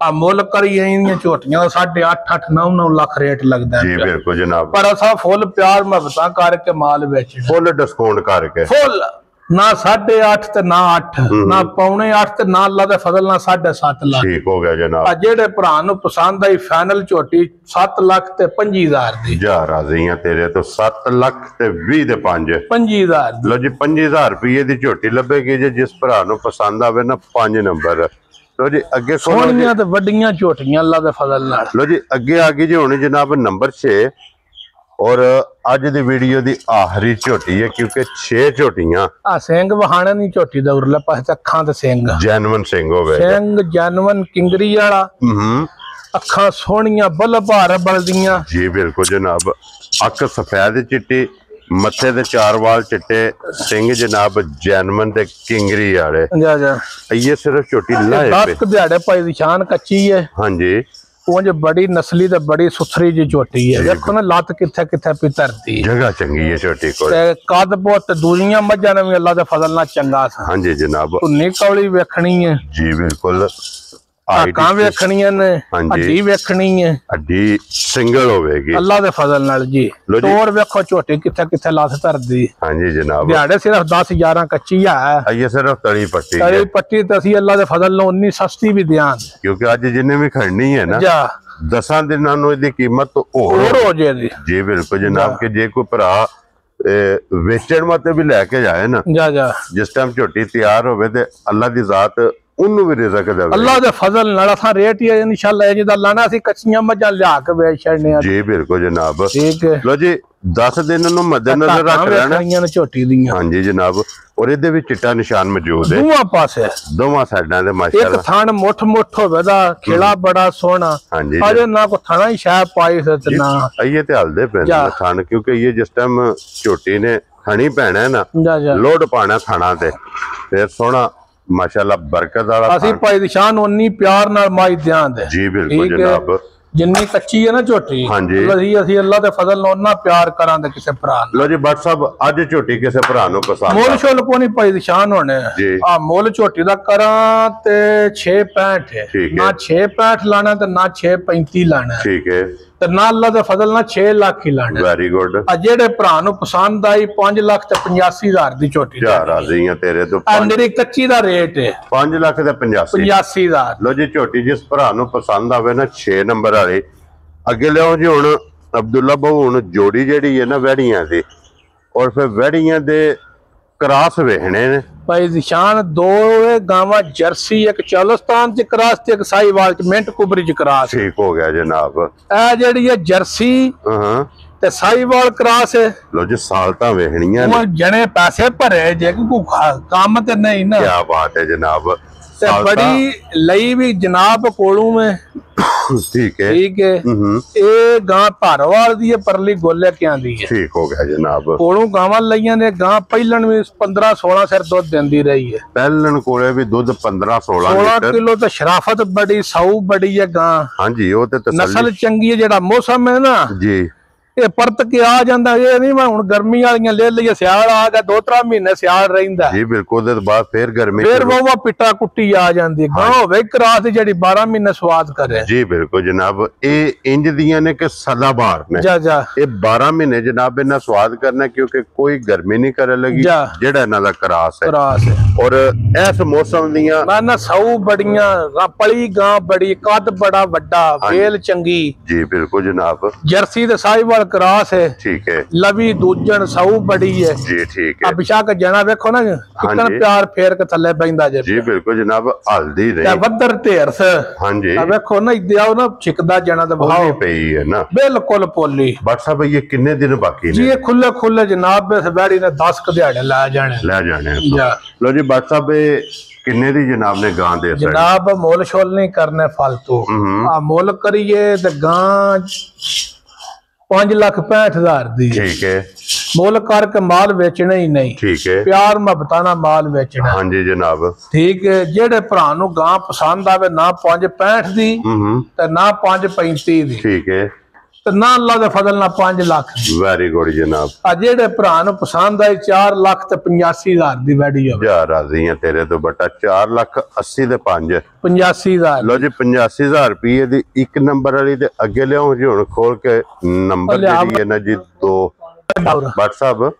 ਆ ਮੁੱਲ ਕਰੀ ਇਹਦੀਆਂ ਝੋਟੀਆਂ 8.5 9 ਲੱਖ ਰੇਟ ਲੱਗਦਾ। ਜੀ ਬਿਲਕੁਲ ਜਨਾਬ। ਪਰ ਅਸਾਂ ਫੁੱਲ ਪਿਆਰ ਮੁਹੱਬਤਾਂ ਕਰਕੇ ਮਾਲ ਵੇਚ ਫੁੱਲ ਡਿਸਕਾਊਂਟ ਕਰਕੇ ਫੁੱਲ ਨਾ 8.5 ਤੇ ਨਾ 8 ਨਾ ਪੌਣੇ 8 ਤੇ ਨਾ ਅੱਲਾ ਦੇ ਫਜ਼ਲ ਨਾਲ 7.5 ਲੱਖ। ਠੀਕ ਹੋ ਗਿਆ ਜਨਾਬ। ਆ ਜਿਹੜੇ ਭਰਾ ਨੂੰ ਪਸੰਦ ਆਈ ਫਾਈਨਲ ਝੋਟੀ 7 ਲੱਖ ਤੇ 25,000 ਦੀ। ਜਾ ਰਾਜ਼ੀ ਆ ਤੇਰੇ ਤੋਂ। 7 ਲੱਖ ਤੇ 20 ਦੇ 5 25,000। ਲੋ ਜੀ 25,000 ਰੁਪਏ ਦੀ ਝੋਟੀ ਲੱਭੇਗੀ ਜੇ ਜਿਸ ਭਰਾ ਨੂੰ ਪਸੰਦ ਆਵੇ ਨਾ 5 ਨੰਬਰ। ਲੋ ਜੀ ਅੱਗੇ ਸੋਹਣੀਆਂ ਤੇ ਵੱਡੀਆਂ ਝੋਟੀਆਂ ਅੱਲਾ ਦੇ ਫਜ਼ਲ ਨਾਲ। ਲੋ ਜੀ ਅੱਗੇ ਆ ਗਈ ਜੀ ਹੁਣ ਜਨਾਬ ਨੰਬਰ 6 ਔਰ ਅੱਜ ਦੀ ਵੀਡੀਓ ਦੀ ਆਖਰੀ ਝੋਟੀ ਹੈ ਕਿਉਂਕਿ 6 ਝੋਟੀਆਂ। ਆ ਸਿੰਘ ਵਹਾਣਾ ਨਹੀਂ ਝੋਟੀ ਦਾ ਉਰਲੇ ਪਾਸੇ ਅੱਖਾਂ ਤੇ ਸਿੰਘ ਜੈਨੂਇਨ ਸਿੰਘ ਹੋਵੇ। ਸਿੰਘ ਜੈਨੂਇਨ ਕਿੰਗਰੀ ਵਾਲਾ। ਅੱਖਾਂ ਸੋਹਣੀਆਂ ਬੱਲਬਾਰ ਬਲਦੀਆਂ। ਜੀ ਬਿਲਕੁਲ ਜਨਾਬ। ਅੱਖ ਸਫੈਦ ਚਿੱਟੀ, ਮੱਥੇ ਦੇ 4 ਵਾਲ ਚਿੱਟੇ, ਸਿੰਘ ਜਨਾਬ ਜੈਨੂਇਨ ਤੇ ਕਿੰਗਰੀ ਵਾਲੇ। ਜਾ ਜਾ ਇਹ ਸਿਰਫ ਝੋਟੀ ਲਾਏ 10 ਦਿਹਾੜੇ ਭਾਈ ਦੀ ਸ਼ਾਨ ਕੱਚੀ ਹੈ। ਹਾਂਜੀ। ਉਹ ਬੜੀ ਨਸਲੀ ਤੇ ਬੜੀ ਸੁਥਰੀ ਜੀ ਝੋਟੀ ਹੈ। ਦੇਖੋ ਨਾ ਲੱਤ ਕਿੱਥੇ ਪੀ ਧਰਤੀ। ਜਗ੍ਹਾ ਚੰਗੀ ਹੈ ਝੋਟੀ ਕੋਲ। ਤੇ ਕੱਦ ਬਹੁਤ ਦੂਜੀਆਂ ਮੱਝਾਂ ਨੇ ਵੀ ਅੱਲਾ ਦੇ ਫਜ਼ਲ ਨਾਲ ਚੰਗਾ ਸੀ। ਹਾਂਜੀ ਜਨਾਬ। ਧੁੰਨੀ ਕੌਲੀ ਵੇਖਣੀ ਹੈ। ਜੀ ਬਿਲਕੁਲ। ਕਾਂ ਵੇਖਣੀਆਂ ਨੇ। ਅੱਡੀ ਵੇਖਣੀ ਹੈ। ਅੱਡੀ ਸਿੰਗਲ ਹੋਵੇਗੀ ਅੱਲਾ ਦੇ ਫਜ਼ਲ ਨਾਲ ਜੀ। ਤੋਰ ਵੇਖੋ ਝੋਟੀ ਕਿੱਥੇ ਲੱਤ ਧਰਦੀ। ਹਾਂਜੀ ਜਨਾਬ। ਦਿਹਾੜੇ ਸਿਰਫ 10-11 ਕੱਚੀ ਹੈ। ਇਹ ਸਿਰਫ ਤਲੀ ਪੱਟੀ। ਤਲੀ ਪੱਟੀ ਤੇ ਅਸੀਂ ਅੱਲਾ ਦੇ ਫਜ਼ਲ ਨਾਲ ਉਨੀ ਸਸਤੀ ਵੀ ਦਿਆਂ ਕਿਉਂਕਿ ਅੱਜ ਜਿੰਨੇ ਵੀ ਖੜਨੀ ਹੈ ਨਾ 10 ਦਿਨਾਂ ਨੂੰ ਇਹਦੀ ਕੀਮਤ ਹੋਰ ਹੋ ਜਾਏਗੀ। ਜੀ ਬਿਲਕੁਲ ਜਨਾਬ। ਕਿ ਜੇ ਕੋਈ ਭਰਾ ਵੇਚਣ ਵਾਸਤੇ ਵੀ ਲੈ ਕੇ ਜਾਏ ਨਾ ਜਿਸ ਟਾਈਮ ਝੋਟੀ ਤਿਆਰ ਹੋਵੇ ਤੇ ਅੱਲਾ ਦੀ ਜ਼ਾਤ ਉਹਨੂੰ ਵੀ ਰਿਜ਼ਕ ਦੇਵੇ। ਅੱਲਾ ਦੇ ਫਜ਼ਲ ਨਾਲ ਅਸਾਂ ਰੇਟ ਹੀ ਇਨਸ਼ਾਅੱਲਾ ਜਿਹਦਾ ਲਾਣਾ ਅਸੀਂ ਕੱਚੀਆਂ ਮੱਝਾਂ ਲਿਆ ਕੇ ਵੇਚ ਛੱਡਨੇ ਆ। ਜੀ ਬਿਲਕੁਲ ਜਨਾਬ। ਠੀਕ ਹੈ। ਲੋ ਜੀ 10 ਦਿਨ ਨੂੰ ਮੱਦੇਨਜ਼ਰ ਰੱਖ ਲੈਣਾ ਝੋਟੀ ਦੀਆਂ। ਹਾਂਜੀ ਜਨਾਬ। ਔਰ ਇਹਦੇ ਵਿੱਚ ਚਿੱਟਾ ਨਿਸ਼ਾਨ ਮੌਜੂਦ ਹੈ ਦੋਵਾਂ ਪਾਸੇ ਦੋਵਾਂ ਸਾਈਡਾਂ ਤੇ ਮਾਸ਼ਾਅੱਲਾ। ਇੱਕ ਥਣ ਮੁੱਠ ਹੋਵੇ ਦਾ ਖੇੜਾ ਬੜਾ ਸੋਹਣਾ। ਹਾਂਜੀ। ਅਜੇ ਨਾ ਕੋ ਥਣਾ ਹੀ ਸ਼ਾਇਦ ਪਾਈ ਤੇ ਨਾ ਇਹ ਤੇ ਹਲਦੇ ਪੈਂਦੇ ਥਣ ਕਿਉਂਕਿ ਇਹ ਜਿਸ ਟਾਈਮ ਝੋਟੀ ਨੇ ਥਣੀ ਪੈਣਾ ਨਾ ਲੋਡ ਪਾਣਾ ਥਣਾ ਤੇ ਫਿਰ ਸੋਹਣਾ ਮਾਸ਼ਾਅੱਲਾ ਬਰਕਤ ਵਾਲਾ। ਅਸੀਂ ਭਾਈ ਦੀ ਸ਼ਾਨ ਉਨੀ ਪਿਆਰ ਨਾਲ ਮਾਈ ਦਿਆਂ ਦੇ। ਜੀ ਬਿਲਕੁਲ ਜਨਾਬ। ਜਿੰਨੀ ਕੱਚੀ ਹੈ ਨਾ ਝੋਟੀ ਅਸੀਂ ਅੱਲਾ ਦੇ ਫਜ਼ਲ ਨਾਲ ਉਹਨਾਂ ਪਿਆਰ ਕਰਾਂਗੇ ਕਿਸੇ ਭਰਾ ਨੂੰ। ਲੋ ਜੀ ਬੱਟ ਸਾਹਿਬ ਅੱਜ ਝੋਟੀ ਕਿਸੇ ਭਰਾ ਨੂੰ ਪਸੰਦ ਮੁੱਲ ਸ਼ੁੱਲ ਕੋ ਨਹੀਂ ਭਾਈ ਦੀ ਸ਼ਾਨ ਹੋਣੇ ਆ। ਮੁੱਲ ਝੋਟੀ ਦਾ ਕਰਾਂ ਤੇ 6.65 ਹੈ। ਨਾ 6.65 ਲਾਣਾ ਤੇ ਨਾ 6.35 ਲਾਣਾ। ਠੀਕ ਹੈ। ਤੇ ਨਾ ਅੱਲਾ ਦੇ ਫਜ਼ਲ ਨਾਲ 6 ਲੱਖ ਹੀ ਲਾਣਾ। Very good. ਆ ਜਿਹੜੇ ਭਰਾ ਨੂੰ ਪਸੰਦ ਆਈ 5 ਲੱਖ ਤੇ 85,000 ਦੀ ਝੋਟੀ। ਜਾ ਰਾਜ਼ੀ ਆ ਤੇਰੇ ਤੋਂ। ਮੇਰੀ ਕੱਚੀ ਦਾ ਰੇਟ ਹੈ 5 ਲੱਖ ਤੇ 85,000। ਲੋ ਜੀ ਝੋਟੀ ਜਿਸ ਭਰਾ ਨੂੰ ਪਸੰਦ ਆਵੇ ਨਾ 6 ਨੰਬਰ ਵਾਲੇ ਅੱਗੇ ਲਿਆਓ ਜੀ। ਹੁਣ ਅਬਦੁੱਲਾ ਬਾਬੂ ਹੁਣ ਜੋੜੀ ਜਿਹੜੀ ਹੈ ਨਾ ਵੈੜੀਆਂ ਦੀ ਔਰ ਫਿਰ ਵੈੜੀਆਂ ਦੇ ਕਰਾਸ ਵੇਖਣੇ ਨੇ ਭਾਈ ਨਿਸ਼ਾਨ ਦੋ ਗਾਵਾਂ ਜਰਸੀ ਇੱਕ ਚੌਲਸਤਾਨ ਚ ਕਰਾਸ ਤੇ ਇੱਕ ਸਾਈਵਾਲ ਚ ਮਿੰਟ ਕੁਬਰੀ ਚ ਕਰਾਸ ਠੀਕ ਹੋ ਗਿਆ ਜਨਾਬ ਇਹ ਜਿਹੜੀ ਹੈ ਜਰਸੀ ਤੇ ਸਾਈਵਾਲ ਕਰਾਸ ਲੋ ਜੀ ਸਾਲਤਾਂ ਵੇਖਣੀਆਂ ਉਹ ਜਣੇ ਪੈਸੇ ਭਰੇ ਜੇ ਕੋਈ ਕੰਮ ਤੇ ਨਹੀਂ ਨਾ ਕੀ ਬਾਤ ਹੈ ਜਨਾਬ ਤੇ ਬੜੀ ਲਈ ਵੀ ਜਨਾਬ ਕੋਲੋਂ ਮੈਂ ठीक है ਇਹ ਗਾਂ ਭਰਵਾਲ ਦੀ ਹੈ ਪਰਲੀ ਗੋਲੇ ਕਿਆਂ ਦੀ ਹੈ ਠੀਕ ਹੋ ਗਿਆ ਜਨਾਬ ਕੋਲੋਂ ਗਾਵਾਂ ਲਈਆਂ ਨੇ ਗਾਂ ਪਹਿਲਣ ਵੀ 15-16 ਸਿਰ ਦੁੱਧ ਦਿੰਦੀ ਰਹੀ ਹੈ ਪਹਿਲਣ ਕੋਲੇ ਵੀ ਦੁੱਧ 15-16 ਲੀਟਰ ਕਿਲੋ ਤੇ ਸ਼ਰਾਫਤ ਬੜੀ ਸੌ ਬੜੀ ਹੈ ਗਾਂ ਹਾਂਜੀ ਉਹ ਤੇ ਤਸੱਲੀ ਨਸਲ ਚੰਗੀ ਹੈ ਜਿਹੜਾ ਮੌਸਮ ਹੈ ਨਾ ਜੀ ਇਹ ਪਰਤ ਕੇ ਆ ਜਾਂਦਾ ਇਹ ਨਹੀਂ ਮੈਂ ਹੁਣ ਗਰਮੀ ਵਾਲੀਆਂ ਲੈ ਲਈਏ ਸਿਆਲ ਆ ਗਿਆ 2-3 ਮਹੀਨੇ ਸਿਆਲ ਰਹਿੰਦਾ ਜੀ ਬਿਲਕੁਲ ਦੇ ਬਾਅਦ ਫੇਰ ਗਰਮੀ ਫੇਰ ਉਹ ਪਿੱਟਾ ਕੁੱਟੀ ਆ ਜਾਂਦੀ ਗਾਂ ਹੋਵੇ ਕਰਾਸ ਦੀ ਜਿਹੜੀ 12 ਮਹੀਨੇ ਸਵਾਦ ਕਰੇ ਜੀ ਬਿਲਕੁਲ ਜਨਾਬ ਇਹ ਇੰਜ ਦੀਆਂ ਨੇ ਕਿ ਸਦਾਬਹਾਰ ਨੇ ਇਹ 12 ਮਹੀਨੇ ਜਨਾਬ ਇਹਨਾਂ ਸਵਾਦ ਕਰਨਾ ਕਿਉਂਕਿ ਕੋਈ ਗਰਮੀ ਨਹੀਂ ਕਰਨ ਲੱਗੀ ਜਿਹੜਾ ਇਹਨਾਂ ਦਾ ਕਰਾਸ ਹੈ ਔਰ ਇਸ ਮੌਸਮ ਦੀਆਂ ਨਾ ਸੌ ਬੜੀਆਂ ਪਲੀ ਗਾਂ ਬੜੀ ਕੱਦ ਬੜਾ ਵੱਡਾ ਵੇਲ ਚੰਗੀ ਜੀ ਬਿਲਕੁਲ ਜਨਾਬ ਜਰਸੀ ਤੇ ਸਾਈਵਾਲ ਕਰਾਸ है ठीक है लवी दूजन सऊ बड़ी है जी ठीक है अभिषेक जना देखो ना कितना प्यार फेर के थले पैंदा जे जी बिल्कुल जनाब हल्दी रे ते वदर ढेर से हां जी देखो ना इदे आओ ना छिकदा जना ते भाव पई है ना बिल्कुल पोली बट साहब ये कितने दिन बाकी ने जी ये खुले खुले जनाब इस बैड़ी ने 10 क दिहाड़े ला जाने लो जी बट साहब किन्ने दी जनाब ने गां दे जनाब मोल शोल नहीं करने फालतू आ मोल करिए ते गां 5,65,000 दी ठीक है ਮੁੱਲ ਕਰਕੇ ਮਾਲ ਵੇਚਣਾ ਹੀ ਨਹੀਂ ਠੀਕ ਹੈ ਪਿਆਰ ਮੁਹੱਬਤਾਂ ਨਾਲ ਮਾਲ ਵੇਚਣਾ ਹਾਂਜੀ ਜਨਾਬ ਠੀਕ ਹੈ ਜਿਹੜੇ ਭਰਾ ਨੂੰ ਗਾਂ ਪਸੰਦ ਆਵੇ ਨਾ 5.65 ਦੀ ਤੇ ਨਾ 5.35 ਦੀ ਠੀਕ ਹੈ ਤੇ ਨਾ ਅੱਲਾ ਦੇ ਫਜ਼ਲ ਨਾਲ 5 ਲੱਖ ਵੈਰੀ ਗੁੱਡ ਜਨਾਬ ਆ ਜਿਹੜੇ ਭਰਾ ਨੂੰ ਪਸੰਦ ਆਈ 4 ਲੱਖ ਤੇ 85,000 ਦੀ ਵੈਡੀ ਹੋਵੇ ਯਾਰ ਰਾਜ਼ੀ ਆ ਤੇਰੇ ਤੋਂ ਬਟਾ 4 ਲੱਖ 80 ਦੇ 5 85,000 ਲੋ ਜੀ 85,000 ਰੁਪਏ ਦੀ ਇੱਕ ਨੰਬਰ ਵਾਲੀ ਤੇ ਅੱਗੇ ਲਿਆਉਂ ਜੀ ਹੁਣ ਖੋਲ ਕੇ ਨੰਬਰ ਜਿਹੜੀ ਹੈ ਨਾ ਜੀ 2 WhatsApp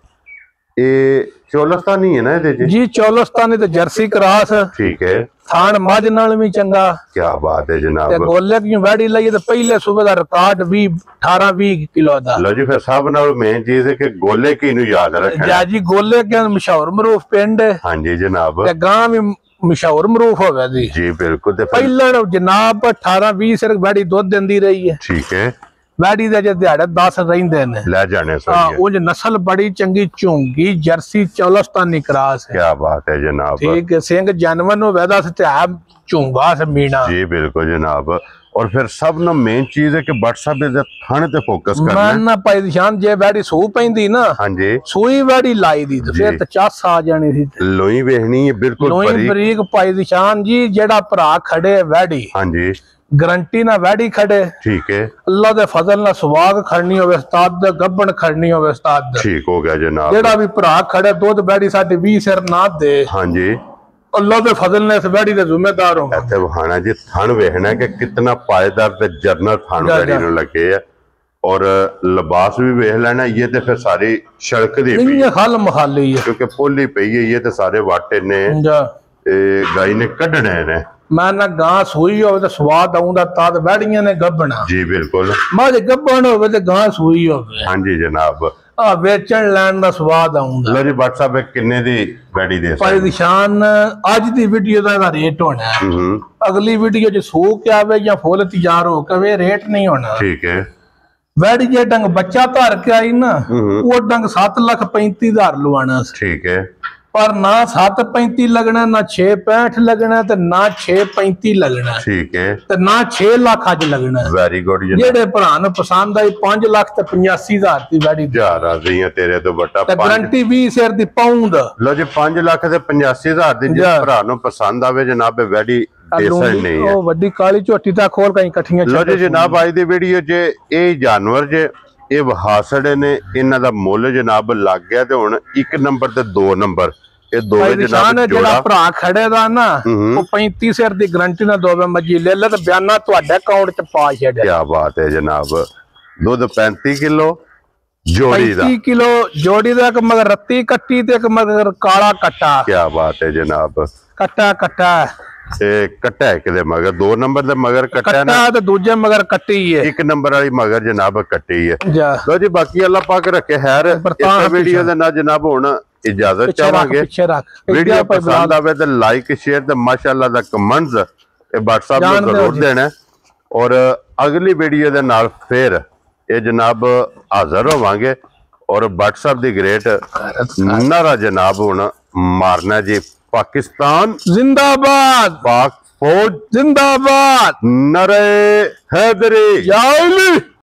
ਇਹ ਚੌਲਸਤਾਨੀ ਹੈ ਨਾ ਇਹਦੇ ਜੀ ਚੌਲਸਤਾਨੀ ਤੇ ਜਰਸੀ ਕਰਾਸ ਠੀਕ ਹੈ ਥਾਣ ਮੱਝ ਨਾਲ ਵੀ ਚੰਗਾ ਕੀ ਬਾਤ ਹੈ ਜਨਾਬ ਤੇ ਗੋਲੇ ਦੀ ਵੈੜੀ ਲਈ ਤੇ ਪਹਿਲੇ ਸੂਬੇ ਦਾ ਰਿਕਾਰਡ 18-20 ਕਿਲੋ ਦਾ ਲੋ ਜੀ ਫਿਰ ਸਭ ਨਾਲ ਮੇਨ ਚੀਜ਼ ਹੈ ਕਿ ਗੋਲੇ ਕੀ ਨੂੰ ਯਾਦ ਰੱਖਣਾ ਜੀ ਗੋਲੇ ਕੇ ਮਸ਼ਹੂਰ ਮਰੂਫ ਪਿੰਡ ਹਾਂਜੀ ਜਨਾਬ ਤੇ ਗਾਂ ਵੀ ਮਸ਼ਹੂਰ ਮਰੂਫ ਹੋਵੇ ਦੀ ਜੀ ਬਿਲਕੁਲ ਤੇ ਪਹਿਲਾਂ ਜਨਾਬ 18-20 ਸਿਰ ਵੈੜੀ ਦੁੱਧ ਦਿੰਦੀ ਰਹੀ ਹੈ ਠੀਕ ਹੈ ਵੈੜੀ ਦੇ ਜੇ ਦਿਹਾੜੇ 10 ਰਹਿੰਦੇ ਨੇ ਲੈ ਜਾਣੇ ਸਹੀ ਉਹ ਨਸਲ ਬੜੀ ਚੰਗੀ ਝੁੰਗੀ ਜਰਸੀ ਚੌਲਸਤਾਨੀ ਕਰਾਸ ਹੈ ਕੀ ਬਾਤ ਹੈ ਜਨਾਬ ਠੀਕ ਹੈ ਸਿੰਘ ਜਾਨਵਰ ਨੂੰ ਵੈਦਾ ਸਤਿਆ ਝੁੰਗਾ ਸਮੀਣਾ ਜੀ ਬਿਲਕੁਲ ਜਨਾਬ और फिर सब ना मेन चीज है कि WhatsApp पे थाने ते फोकस करना है ना भाई निशान जे वैडी सू पैंदी ना हां जी सूई वैडी लाई दी ते फिर ते चास आ जानी सी लोई वेखनी है बिल्कुल लोई बरीक भाई निशान जी जेड़ा भरा खड़े वैडी हां जी गारंटी ना वैडी खड़े ठीक है अल्लाह दे फजल ना सुवाग खड़नी होवे उस्ताद दे गब्बन खड़नी होवे उस्ताद ठीक हो गया जनाब जेड़ा भी भरा खड़े दूध वैडी साडी 20 सिर ना दे हां जी अल्लाह के फजल ने इस बैड़ी के जिम्मेदार हो ऐसे वहाना जी थन वेखना कि कितना पायदार ते जर्नल थन बैड़ी नु लगे है और लिबास भी वेख लेना ये ते फिर सारी सड़क दी पई है हल मखाली है क्योंकि पोली पई है ये ते सारे वाटे ने ते गाय ने कढने ने मैं ना गां सूई होवे ते स्वाद आउंदा ताद बैड़ियां ने गब्बना जी बिल्कुल मां गब्बन होवे ते गां सूई होवे हां जी जनाब आ वेचण लैण दा स्वाद आउंदा लो जी WhatsApp किन्ने दी बैडी दे भाई निशान आज दी वीडियो दा रेट होना है अगली वीडियो च सू के आवे या फुल तैयार हो के रेट नहीं होना ठीक है बैडी जे डंग बच्चा धर के आई ना वो डंग 7,35,000 लवाना ठीक है पर ना 7.35 लगना ना 6.65 लगना ते ना 6.35 लगना ठीक है ते ना 6 लाख अज लगना वेरी गुड जेडे भरा नु पसंद आई 5 लाख ते 85,000 दी बैडी जा राजी है तेरे तो बटा ते गारंटी 20 सिर दी पाउंड लो जी 5 लाख ते 85,000 दी जे भरा नु पसंद आवे जनाब बैडी देसन नहीं है ओ वड्डी काली झोटी ता खोल कई इकट्ठियां लो जी जनाब आज दी वीडियो च ए जानवर जे ਇਹ ਵਹਾਸੜੇ ਨੇ ਇਹਨਾਂ ਦਾ ਮੁੱਲ ਜਨਾਬ ਲੱਗ ਗਿਆ ਤੇ ਹੁਣ 1 ਨੰਬਰ ਤੇ 2 ਨੰਬਰ ਇਹ ਦੋਵੇਂ ਜਨਾਬ ਜਿਹੜਾ ਭਰਾ ਖੜੇ ਦਾ ਨਾ ਉਹ 35 ਸਿਰ ਦੀ ਗਾਰੰਟੀ ਨਾਲ ਦੋਵੇਂ ਮੱਜੀ ਲੈ ਲੈ ਤੇ ਬਿਆਨਾ ਤੁਹਾਡੇ ਅਕਾਊਂਟ ਚ ਪਾ ਛੱਡਿਆ ਕੀ ਬਾਤ ਹੈ ਜਨਾਬ ਦੁੱਧ 35 ਕਿਲੋ ਜੋੜੀ ਦਾ 35 ਕਿਲੋ ਜੋੜੀ ਦਾ ਇੱਕ ਮਗਰ ਰੱਤੀ ਕੱਟੀ ਤੇ ਇੱਕ ਮਗਰ ਕਾਲਾ ਕੱਟਾ ਕੀ ਬਾਤ ਹੈ ਜਨਾਬ ਕੱਟਾ ਕੱਟਾ ਤੇ ਕੱਟਾ ਇੱਕ ਦੇ ਮਗਰ 2 ਨੰਬਰ ਦੇ ਮਗਰ ਕੱਟਾ ਨਾ ਤੇ ਦੂਜੇ ਮਗਰ ਕੱਟੀ ਹੈ 1 ਨੰਬਰ ਵਾਲੀ ਮਗਰ ਜਨਾਬ ਕੱਟੀ ਹੈ ਜਾ ਲੋ ਜੀ ਬਾਕੀ ਅੱਲਾਹ ਪਾਕ ਰੱਖੇ ਖੈਰ ਇਸ ਵੀਡੀਓ ਦੇ ਨਾਲ ਜਨਾਬ ਹੁਣ ਇਜਾਜ਼ਤ ਚਾਹਾਂਗੇ ਵੀਡੀਓ ਪਸੰਦ ਆਵੇ ਤੇ ਲਾਈਕ ਸ਼ੇਅਰ ਤੇ ਮਾਸ਼ਾਅੱਲਾ ਦਾ ਕਮੈਂਟਸ ਇਹ WhatsApp ਨੂੰ ਜ਼ਰੂਰ ਦੇਣਾ ਔਰ ਅਗਲੀ ਵੀਡੀਓ ਦੇ ਨਾਲ ਫਿਰ ਇਹ ਜਨਾਬ ਹਾਜ਼ਰ ਹੋਵਾਂਗੇ ਔਰ WhatsApp ਦੀ ਗ੍ਰੇਟ ਨਾਰਾ ਜਨਾਬ ਹੁਣ ਮਾਰਨਾ ਜੀ पाकिस्तान जिंदाबाद पाक फौज जिंदाबाद नारे हैदरी या अली